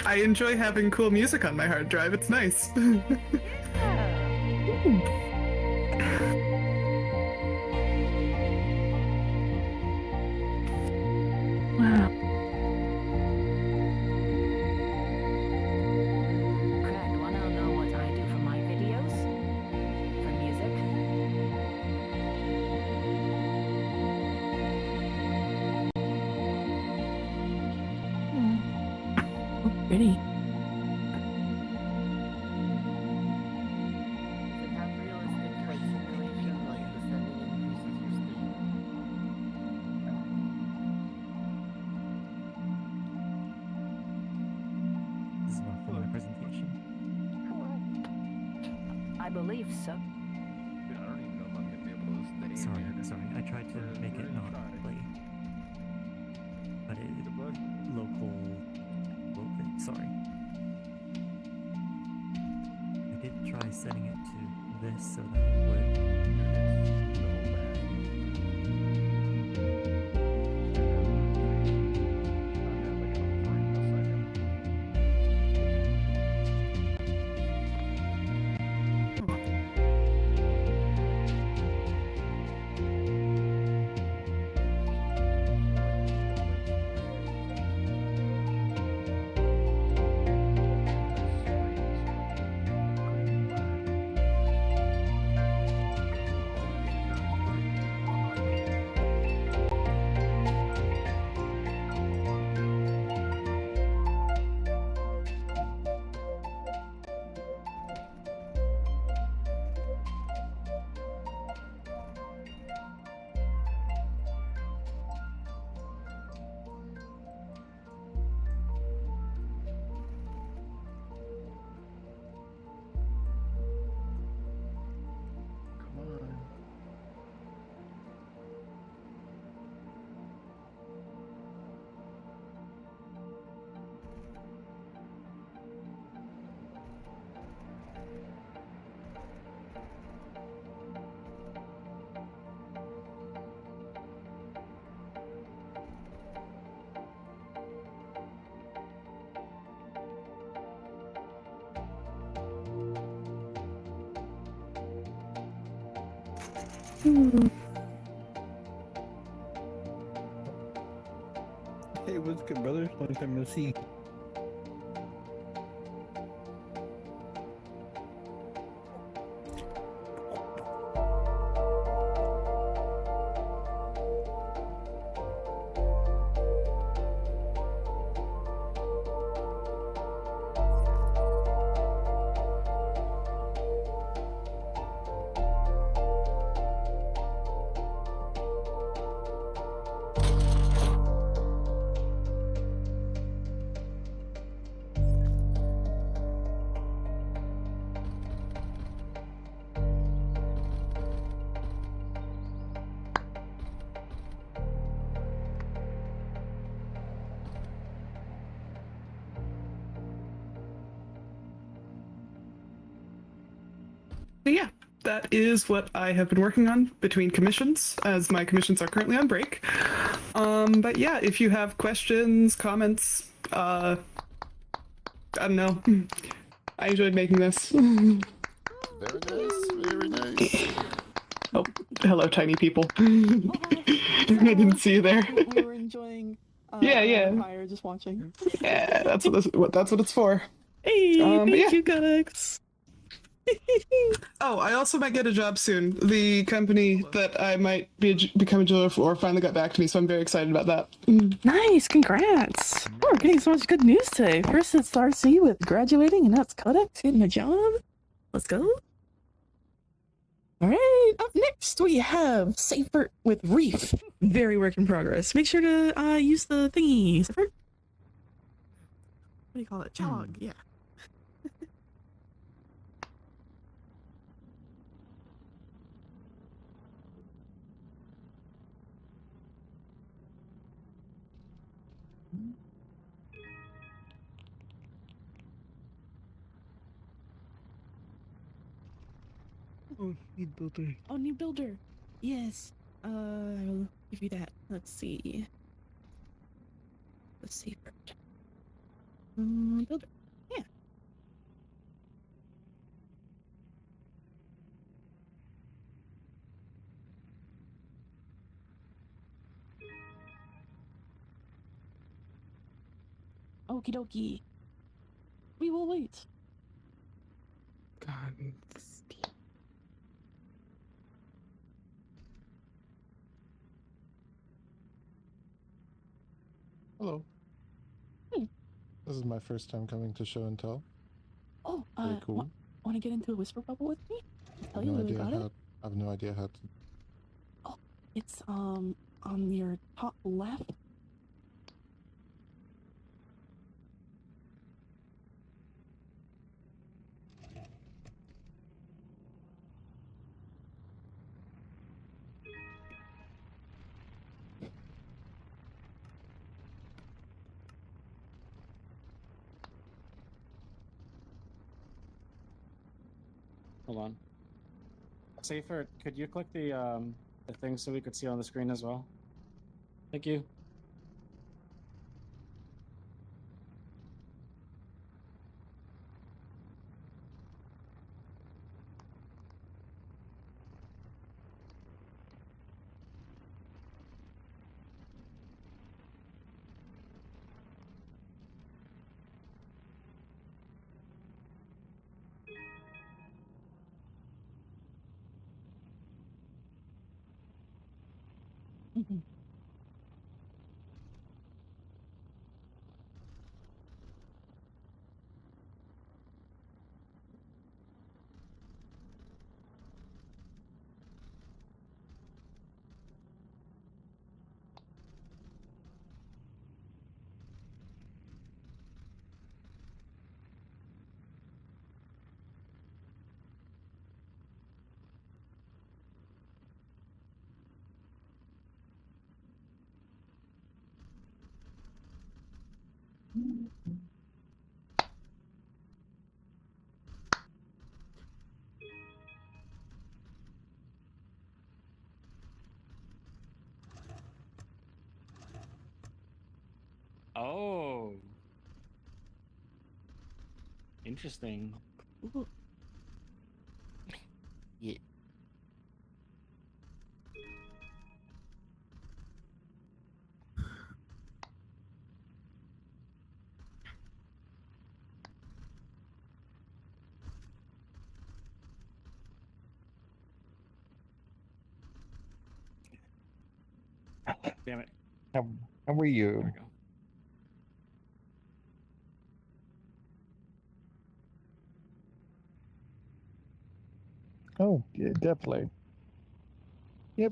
I enjoy having cool music on my hard drive. It's nice. Wow. Craig, wanna know what I do for my videos? For music? Oh, pretty. I believe so. Sorry. I tried to make it not play, but it local. Sorry. I did try setting it to this so that it would. Hey, what's good, brother? Long time no see. So yeah, that is what I have been working on between commissions, as my commissions are currently on break. But yeah, if you have questions, comments, I don't know. I enjoyed making this. Very nice, very nice. Oh, hello, tiny people. I didn't see you there. We were enjoying. Yeah. Fire, just watching. Yeah, that's what it's for. Hey, But thank you, Codex. Oh, I also might get a job soon. The company that I might become a jeweler for finally got back to me, so I'm very excited about that. Nice, congrats. Oh, we're getting so much good news today. First it's RC with graduating, and now it's Codex getting a job. Let's go. All right, up next we have Seyfert with Reef. Very work in progress. Make sure to use the thingy, Seyfert. What do you call it? Chalog, yeah. Oh, need builder. Oh, new builder. Yes. I'll give you that. Let's see. The Seyfert. Builder. Yeah. Okie dokie. We will wait. God. Hello. Hey. This is my first time coming to show and tell. Oh, Very cool. Want to get into a whisper bubble with me? I'll tell I you have a no little idea about how. it. I have no idea how to. Oh, it's on your top left. Hold on. Seyfert, could you click the thing so we could see on the screen as well? Thank you. Oh. Interesting. Ooh. Yeah. Damn it. How are you? There we go. Oh, yeah, definitely. Yep.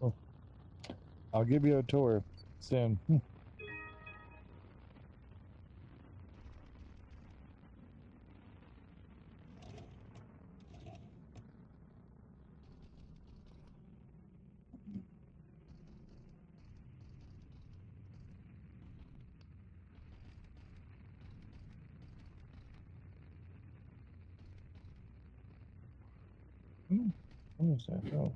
Oh, I'll give you a tour soon. What is that? Oh.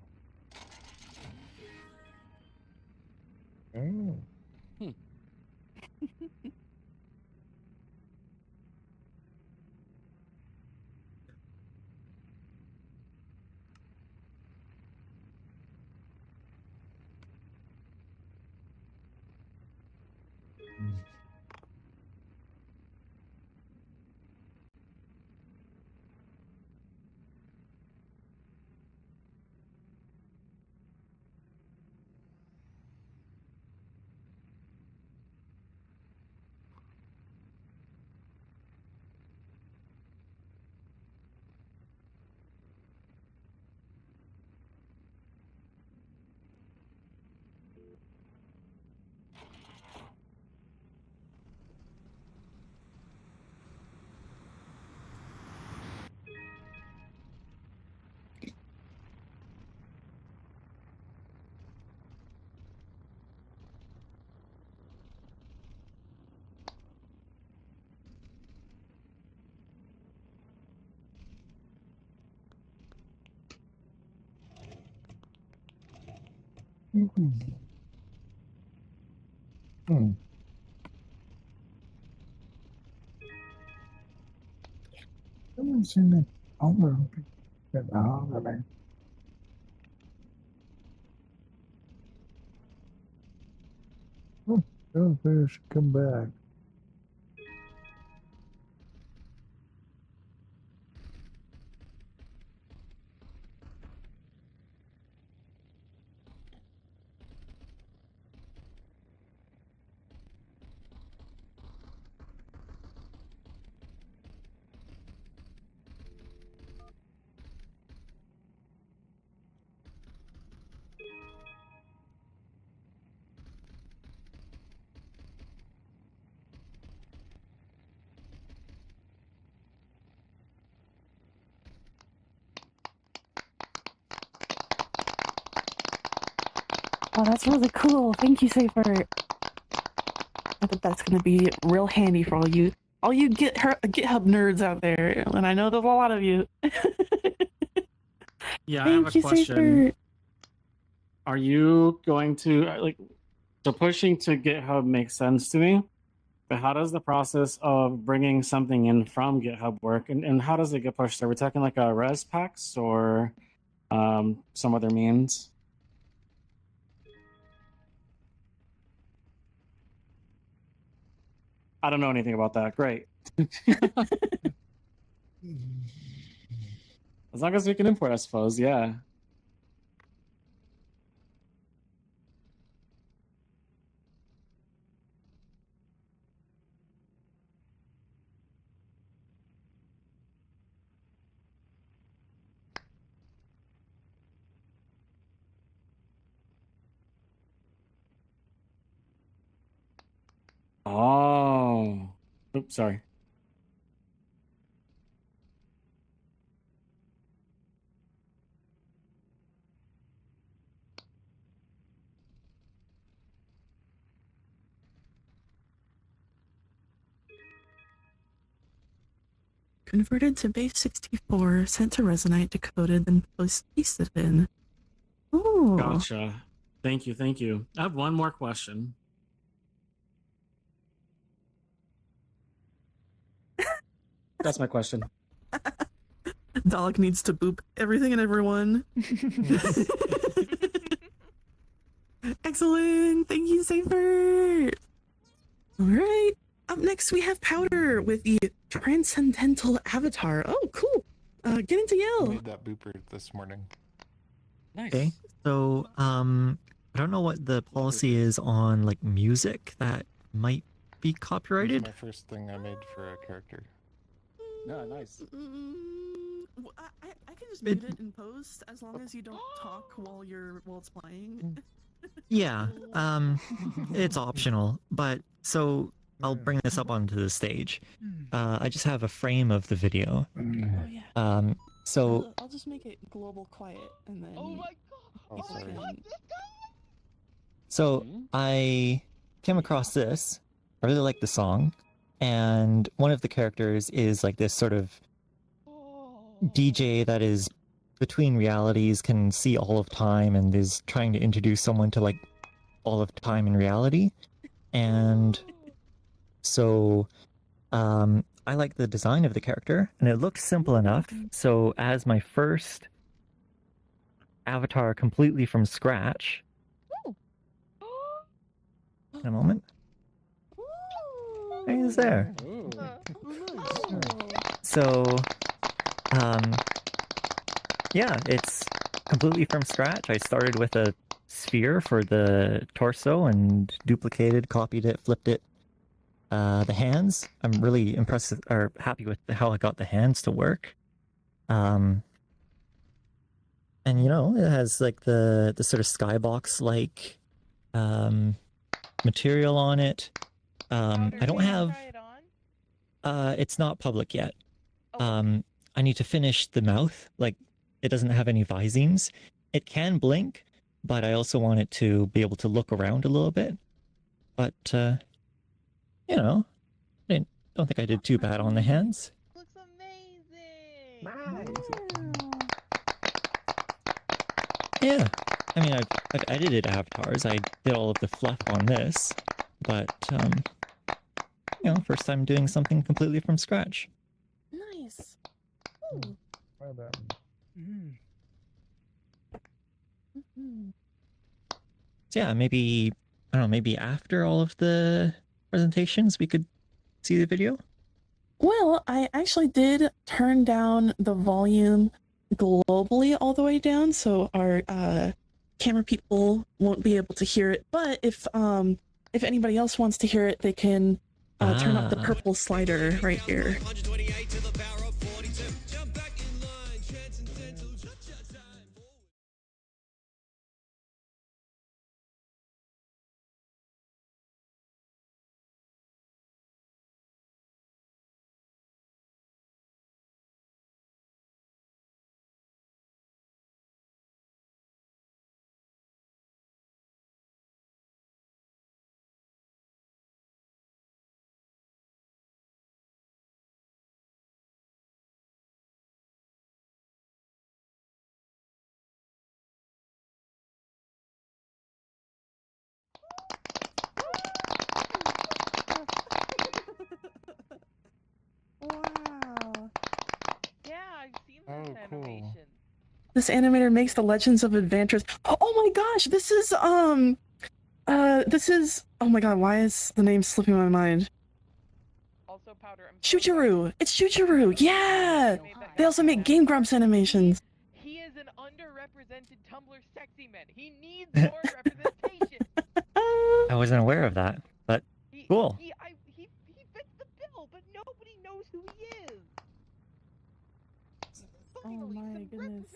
Oh. Someone's in the over. Oh, fish, come back. Oh, that's really cool. Thank you, Seyfert. I think that's gonna be real handy for all you GitHub nerds out there, and I know there's a lot of you. Yeah, I Thank have you, a question. Seyfert. Are you going to so pushing to GitHub makes sense to me, but how does the process of bringing something in from GitHub work, and how does it get pushed? Are we talking like a res packs or some other means? I don't know anything about that. Great. As long as we can import, I suppose. Yeah. Oh. Oops, sorry. Converted to base 64, sent to Resonite, decoded, then pasted in. Oh. Gotcha. Thank you. Thank you. I have one more question. That's my question. Dalek needs to boop everything and everyone. Excellent. Thank you, Seyfert. All right. Up next, we have Powder with the Transcendental Avatar. Oh, cool. Get into I Yell. made that booper this morning. Nice. Okay, so I don't know what the policy is on like music that might be It's copyrighted. my first thing I made for a character. No, nice. I can just mute it in post as long as you don't talk while it's playing. Yeah, it's optional, but so I'll bring this up onto the stage. I just have a frame of the video. Oh yeah. So I'll just make it global quiet and then. Oh my god! Oh, sorry. So I came across this. I really like the song, and one of the characters is like this sort of DJ that is between realities, can see all of time, and is trying to introduce someone to like all of time and reality. And so I like the design of the character, and it looked simple enough. So as my first avatar completely from scratch, in a moment. He's there. So, yeah, it's completely from scratch. I started with a sphere for the torso and duplicated, copied it, flipped it. The hands, I'm really impressed or happy with how I got the hands to work. And you know, it has like the sort of skybox like material on it. I don't have it's not public yet. I need to finish the mouth. Like, it doesn't have any visings. It can blink, but I also want it to be able to look around a little bit. But you know, I don't think I did too bad on the hands. Looks amazing. Yeah, I mean, I've edited avatars. I did all of the fluff on this, but you know, first time doing something completely from scratch. Nice. Well done. So yeah, maybe, I don't know, maybe after all of the presentations we could see the video? Well, I actually did turn down the volume globally all the way down, so our camera people won't be able to hear it. But if anybody else wants to hear it, they can turn up the purple slider right here. Wow. Yeah, I've seen this animation. This animator makes the Legends of Adventures. Oh my gosh, this is oh my god, why is the name slipping my mind? Also, Powder. Shoocheroo! It's Shoocheroo! Yeah! They also make Game Grumps animations. He is an underrepresented Tumblr sexy man. He needs more representation. I wasn't aware of that, but cool. He fits the bill, but nobody knows who he is. Oh my goodness.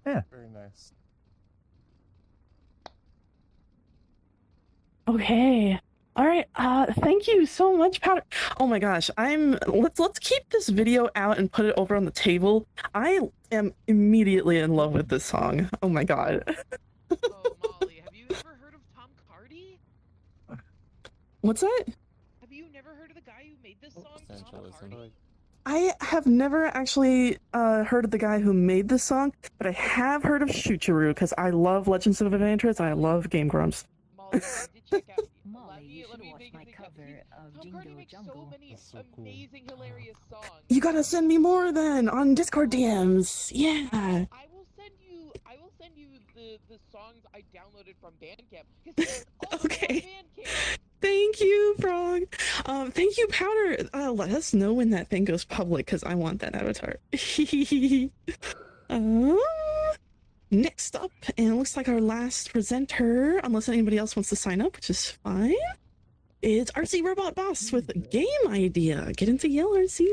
Yeah. Very nice. Okay. All right. Thank you so much, Powder. Oh my gosh. Let's keep this video out and put it over on the table. I am immediately in love with this song. Oh my god. Oh, Molly, have you ever heard of Tom Cardy? What's that? Have you never heard of the guy who made this song, Tom Cardy? I have never actually heard of the guy who made this song, but I have heard of Shoocheroo because I love Legends of Adventures and I love Game Grumps. Molly, check out. Molly, you should watch my cover of Tom Cardy makes so many amazing, hilarious songs. You gotta send me more then on Discord DMs. Yeah. I will send you the songs I downloaded from Bandcamp. Okay. Thank you, Frog. Thank you, Powder. Let us know when that thing goes public because I want that avatar. next up, and it looks like our last presenter, unless anybody else wants to sign up, which is fine, is RCRobotBoss with a game idea. Get into yell, RC.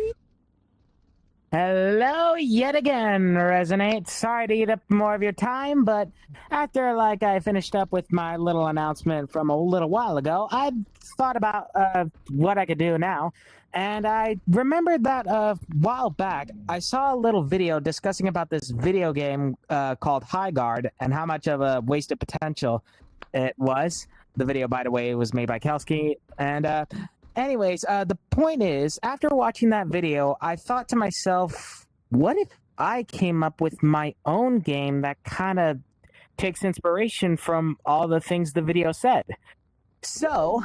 Hello yet again, Resonate. Sorry to eat up more of your time, but after I finished up with my little announcement from a little while ago, I thought about what I could do now, and I remembered that a while back I saw a little video discussing about this video game called High Guard and how much of a wasted potential it was. The video, by the way, was made by Kelsky, and anyways, the point is, after watching that video, I thought to myself, what if I came up with my own game that kind of takes inspiration from all the things the video said? So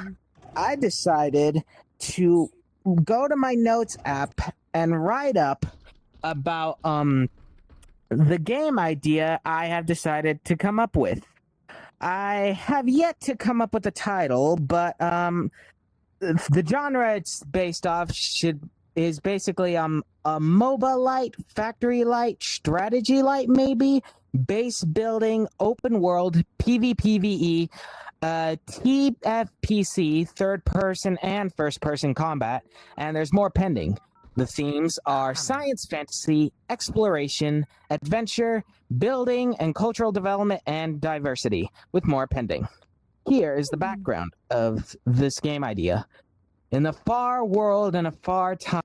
I decided to go to my notes app and write up about the game idea I have decided to come up with. I have yet to come up with a title, but the genre it's based off is basically a MOBA light, factory light, strategy light, maybe base building, open world, PvPvE, TFPC, third person and first person combat, and there's more pending. The themes are science fantasy, exploration, adventure, building, and cultural development and diversity, with more pending. Here is the background of this game idea. In the far world and a far time,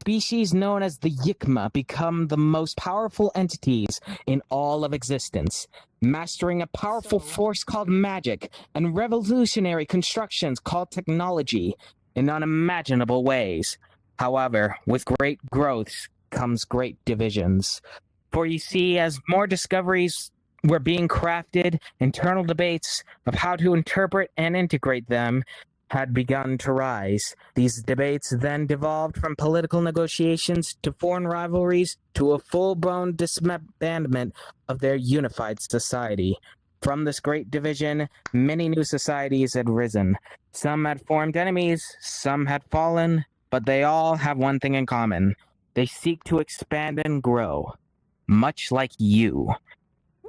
species known as the Yikma become the most powerful entities in all of existence, mastering a powerful force called magic and revolutionary constructions called technology in unimaginable ways. However, with great growth comes great divisions. For you see, as more discoveries were being crafted, internal debates of how to interpret and integrate them had begun to rise. These debates then devolved from political negotiations to foreign rivalries to a full-blown disbandment of their unified society. From this great division, many new societies had risen. Some had formed enemies, some had fallen, but they all have one thing in common. They seek to expand and grow, much like you.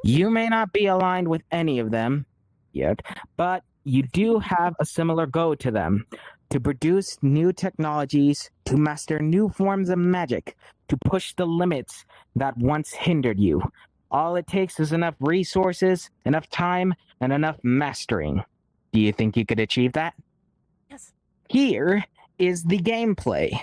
You may not be aligned with any of them yet, but you do have a similar goal to them: to produce new technologies, to master new forms of magic, to push the limits that once hindered you. All it takes is enough resources, enough time, and enough mastering. Do you think you could achieve that? Yes. Here is the gameplay.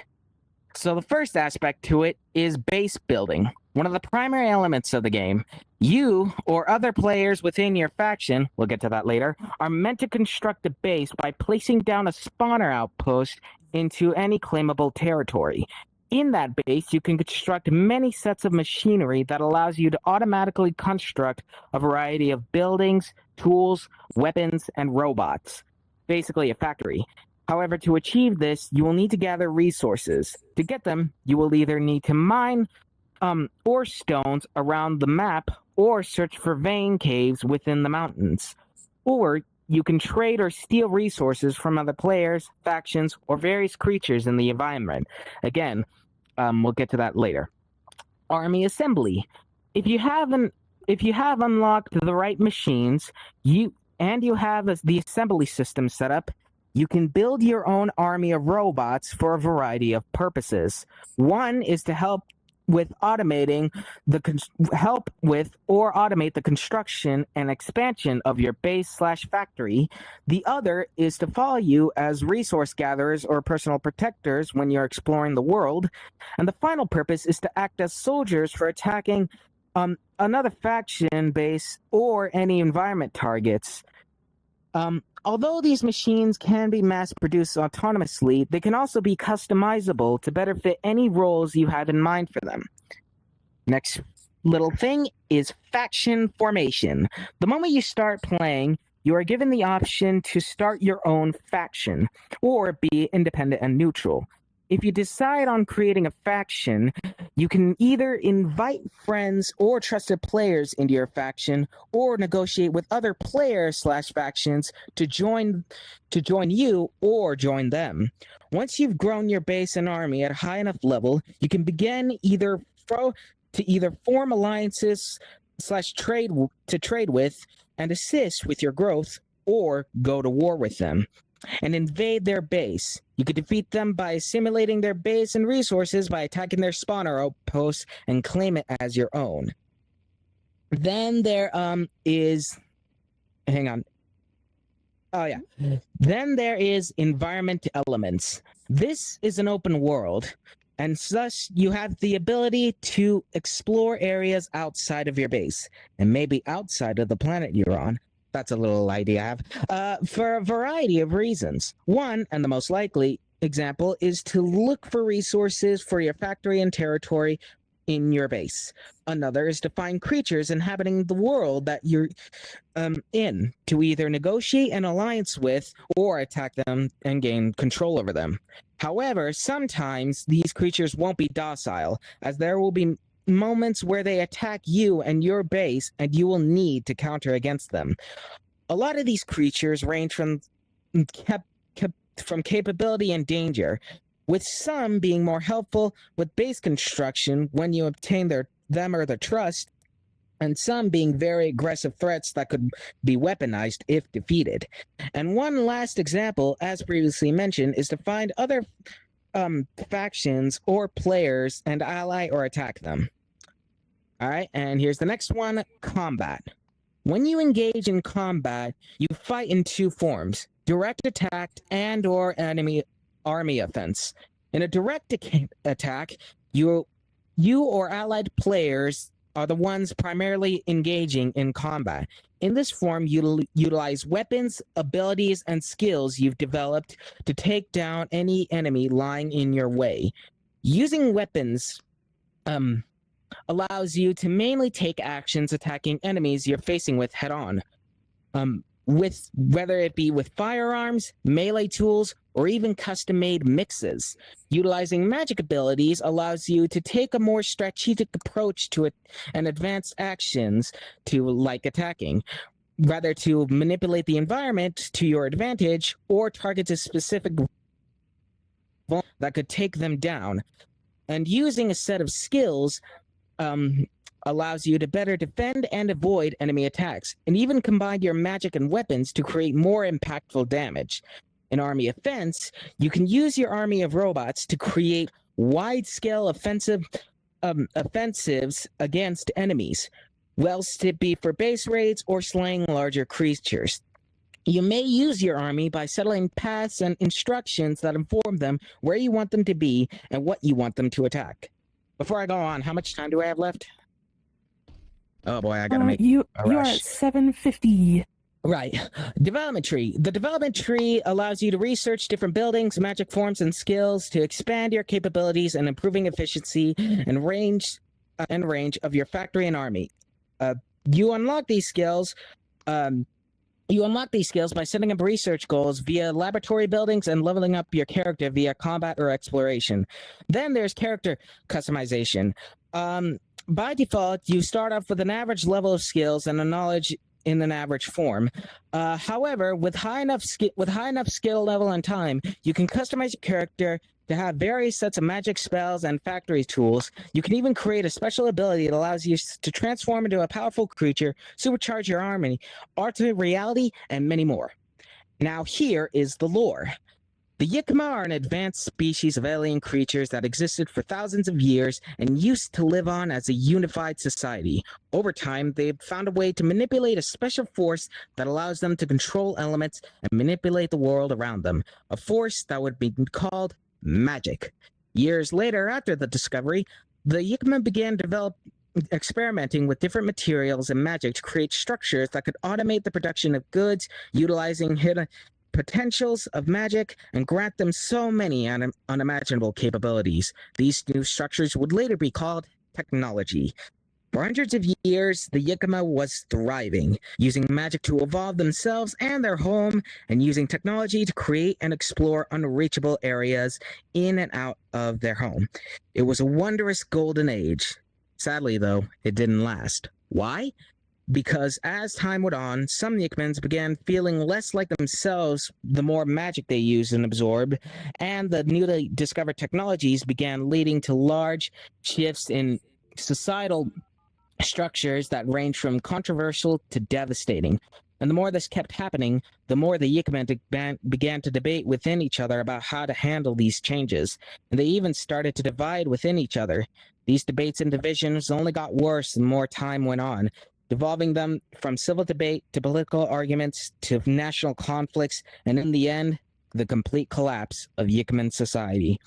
So the first aspect to it is base building. One of the primary elements of the game. You, or other players within your faction, we'll get to that later, are meant to construct a base by placing down a spawner outpost into any claimable territory. In that base, you can construct many sets of machinery that allows you to automatically construct a variety of buildings, tools, weapons, and robots. Basically a factory. However, to achieve this, you will need to gather resources. To get them, you will either need to mine ore stones around the map, or search for vein caves within the mountains. Or you can trade or steal resources from other players, factions, or various creatures in the environment. Again, we'll get to that later. Army assembly. If you have unlocked the right machines, you have the assembly system set up, you can build your own army of robots for a variety of purposes. One is to help automate the construction and expansion of your base/factory. The other is to follow you as resource gatherers or personal protectors when you're exploring the world. And the final purpose is to act as soldiers for attacking another faction base or any environment targets. Although these machines can be mass-produced autonomously, they can also be customizable to better fit any roles you have in mind for them. Next little thing is faction formation. The moment you start playing, you are given the option to start your own faction, or be independent and neutral. If you decide on creating a faction, you can either invite friends or trusted players into your faction, or negotiate with other players/factions to join you or join them. Once you've grown your base and army at a high enough level, you can begin to form alliances slash trade to trade with and assist with your growth, or go to war with them and invade their base. You could defeat them by assimilating their base and resources by attacking their spawner outposts and claim it as your own. Then there is, hang on. Oh yeah. Then there is environment elements. This is an open world, and thus you have the ability to explore areas outside of your base and maybe outside of the planet you're on. That's a little idea I have. For a variety of reasons. One, and the most likely example, is to look for resources for your factory and territory in your base. Another is to find creatures inhabiting the world that you're in, to either negotiate an alliance with or attack them and gain control over them. However, sometimes these creatures won't be docile, as there will be moments where they attack you and your base, and you will need to counter against them. A lot of these creatures range from capability and danger, with some being more helpful with base construction when you obtain them or their trust, and some being very aggressive threats that could be weaponized if defeated. And one last example, as previously mentioned, is to find other factions or players and ally or attack them. All right, and here's the next one, combat. When you engage in combat, you fight in two forms: direct attack and or enemy army offense. In a direct attack, you or allied players are the ones primarily engaging in combat. In this form, you utilize weapons, abilities, and skills you've developed to take down any enemy lying in your way. Using weapons allows you to mainly take actions attacking enemies you're facing with head-on, with whether it be with firearms, melee tools, or even custom-made mixes. Utilizing magic abilities allows you to take a more strategic approach to it and advance actions to like attacking, rather to manipulate the environment to your advantage or target a specific that could take them down. And using a set of skills allows you to better defend and avoid enemy attacks, and even combine your magic and weapons to create more impactful damage. In army offense, you can use your army of robots to create wide-scale offensives against enemies, whilst it be for base raids or slaying larger creatures. You may use your army by settling paths and instructions that inform them where you want them to be and what you want them to attack. Before I go on, how much time do I have left? Oh boy, I gotta make you a are rush. at 750. Right. Development tree. The development tree allows you to research different buildings, magic forms, and skills to expand your capabilities and improving efficiency and range of your factory and army. You unlock these skills. You unlock these skills by setting up research goals via laboratory buildings and leveling up your character via combat or exploration. Then there's character customization. By default, you start off with an average level of skills and a knowledge in an average form. However, with high enough skill level and time, you can customize your character to have various sets of magic spells and factory tools. You can even create a special ability that allows you to transform into a powerful creature, supercharge your army, alternate reality, and many more. Now here is the lore. The Yikma are an advanced species of alien creatures that existed for thousands of years and used to live on as a unified society. Over time, they've found a way to manipulate a special force that allows them to control elements and manipulate the world around them, a force that would be called magic. Years later, after the discovery, the Yikma began experimenting with different materials and magic to create structures that could automate the production of goods, utilizing hidden potentials of magic and grant them so many unimaginable capabilities. These new structures would later be called technology. For hundreds of years, the Yikma was thriving, using magic to evolve themselves and their home, and using technology to create and explore unreachable areas in and out of their home. It was a wondrous golden age. Sadly, though, it didn't last. Why? Because as time went on, some Yikmans began feeling less like themselves the more magic they used and absorbed, and the newly discovered technologies began leading to large shifts in societal structures that range from controversial to devastating. And the more this kept happening, the more the Yikmen began to debate within each other about how to handle these changes. And they even started to divide within each other. These debates and divisions only got worse the more time went on, devolving them from civil debate to political arguments to national conflicts, and in the end, the complete collapse of Yikmen society.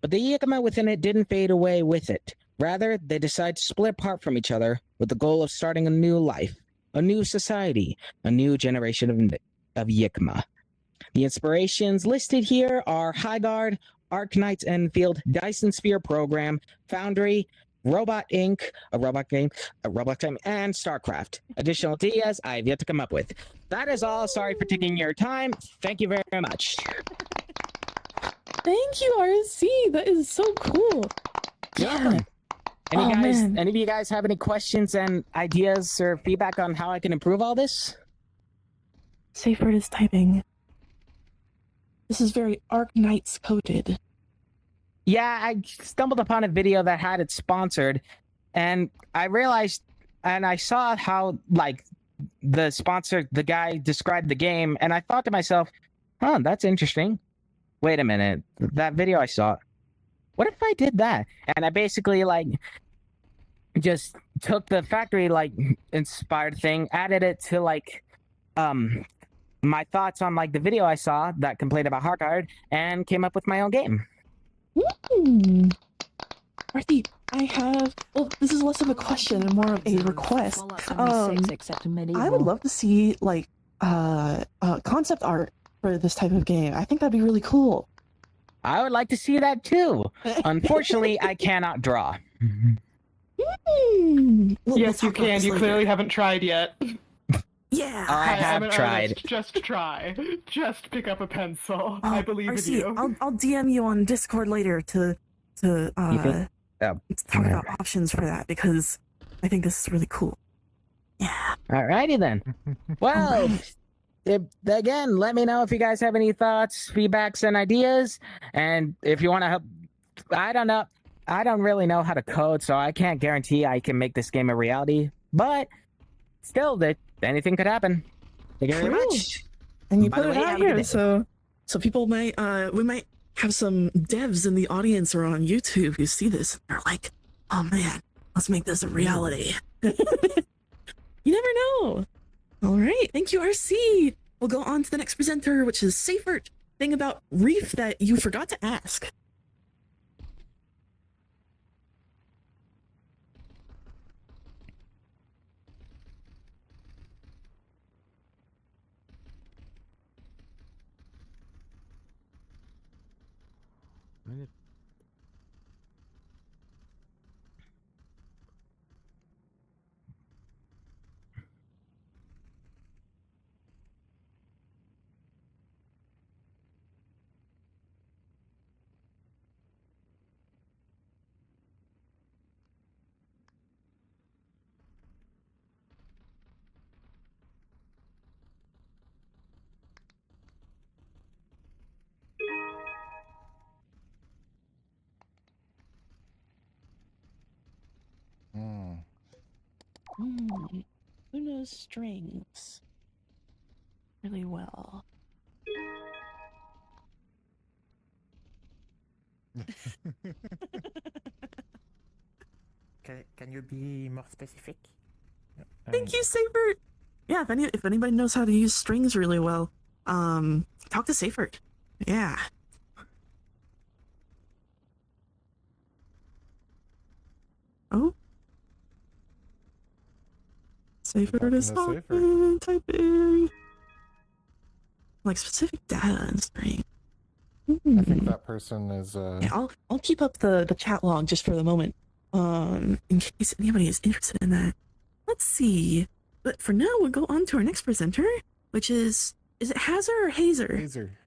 But the Yikmen within it didn't fade away with it. Rather, they decided to split apart from each other with the goal of starting a new life, a new society, a new generation of Yikma. The inspirations listed here are Highguard, Arknight's Enfield, Dyson Sphere Program, Foundry, Robot Inc., a robot game, and StarCraft. Additional ideas I've yet to come up with. That is all. Sorry for taking your time. Thank you very much. Thank you, RC. That is so cool. Yeah. Any of you guys have any questions and ideas or feedback on how I can improve all this? Seyfert is typing. This is very Arknights coded. Yeah, I stumbled upon a video that had it sponsored, and I realized, and I saw how, like, the guy described the game, and I thought to myself, huh, that's interesting. Wait a minute, that video I saw, what if I did that? And I basically, like, just took the factory, like, inspired thing, added it to, like, my thoughts on, like, the video I saw that complained about Hardcard, and came up with my own game. Artie, I have... Well, this is less of a question and more of a request. I would love to see, like, concept art for this type of game. I think that'd be really cool. I would like to see that too. Unfortunately, I cannot draw. Yes, you can. You clearly haven't tried yet. Yeah, I have tried. Just try. Just pick up a pencil. I believe in you. I'll DM you on Discord later to talk about options for that, because I think this is really cool. Yeah. Alrighty then. Well, again, let me know if you guys have any thoughts, feedbacks, and ideas. And if you want to help, I don't know. I don't really know how to code, so I can't guarantee I can make this game a reality. But still, anything could happen. Thank you very much. And you By put the it way, out have a good here, day. so people might we might have some devs in the audience or on YouTube who see this and they're like, oh man, let's make this a reality. You never know. All right, thank you, RC. We'll go on to the next presenter, which is Seyfert. Thing about Reef that you forgot to ask. Who knows strings really well? Can you be more specific? Thank you, Seyfert. Yeah, if anybody knows how to use strings really well, talk to Seyfert. Yeah. Oh. Seyfert is talking, typing. Like specific data and string. I think that person is. Yeah, I'll keep up the chat log just for the moment. In case anybody is interested in that. Let's see. But for now, we'll go on to our next presenter, which is it Hazer or Hazer? Hazer.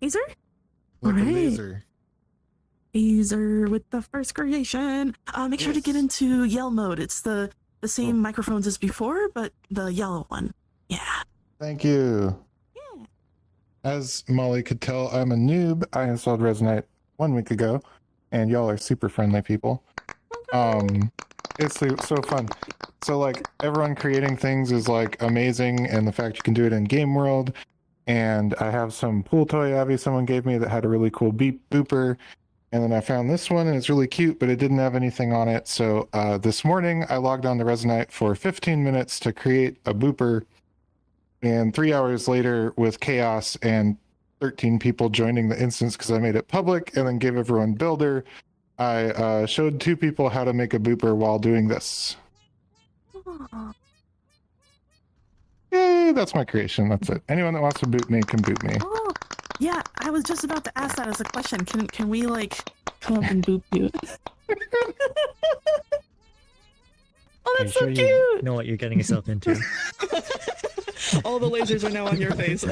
Hazer? Like All a right. laser. Hazer with the first creation. Make sure to get into yell mode. It's the same microphones as before, but the yellow one. Yeah. Thank you. As Molly could tell, I'm a noob. I installed Resonite 1 week ago, and y'all are super friendly people. It's so fun. So like everyone creating things is like amazing, and the fact you can do it in game world. And I have some pool toy Abby someone gave me that had a really cool booper. And then I found this one, and it's really cute, but it didn't have anything on it. So this morning I logged on to Resonite for 15 minutes to create a booper. And 3 hours later, with chaos and 13 people joining the instance because I made it public and then gave everyone builder, I showed 2 people how to make a booper while doing this. Yay, that's my creation. That's it. Anyone that wants to boot me can boot me. Oh, yeah, I was just about to ask that as a question. Can we like come up and boop you? Oh, that's so cute. You know what you're getting yourself into. All the lasers are now on your face.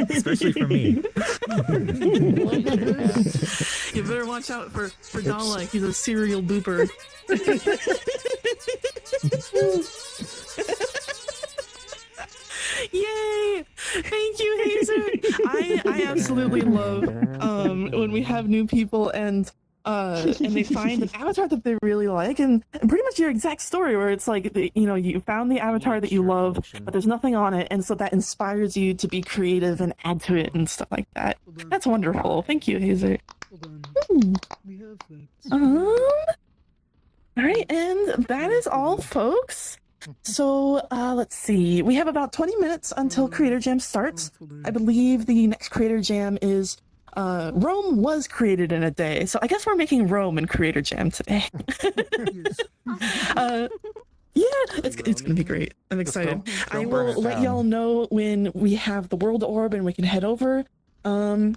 Especially for me. You better watch out for Dalek. He's a serial booper. Yay! Thank you, Hazer. I absolutely love when we have new people and they find an avatar that they really like, and pretty much your exact story where it's like, you found the avatar that you love, but there's nothing on it, and so that inspires you to be creative and add to it and stuff like that. That's wonderful. Thank you, Hazer. All right, and that is all, folks. So let's see. We have about 20 minutes until Creator Jam starts. I believe the next Creator Jam is Rome was created in a day, so I guess we're making Rome in Creator Jam today. Yeah, it's gonna be great. I'm excited. I will let y'all know when we have the world orb and we can head over. I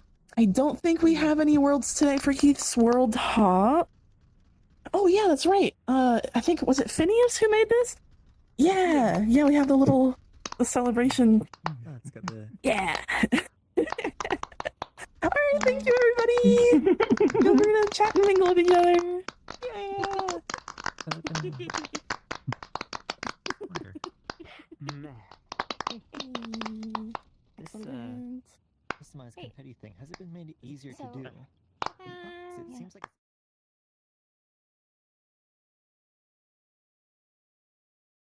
don't think we have any worlds today for Heath's World Hop. Oh yeah, that's right. I think, was it Phineas who made this? Yeah, we have the celebration. It's got the... Yeah. Alright, thank you everybody! We're gonna chat and mingle with each other! This customized confetti thing, has it been made easier to do? It seems like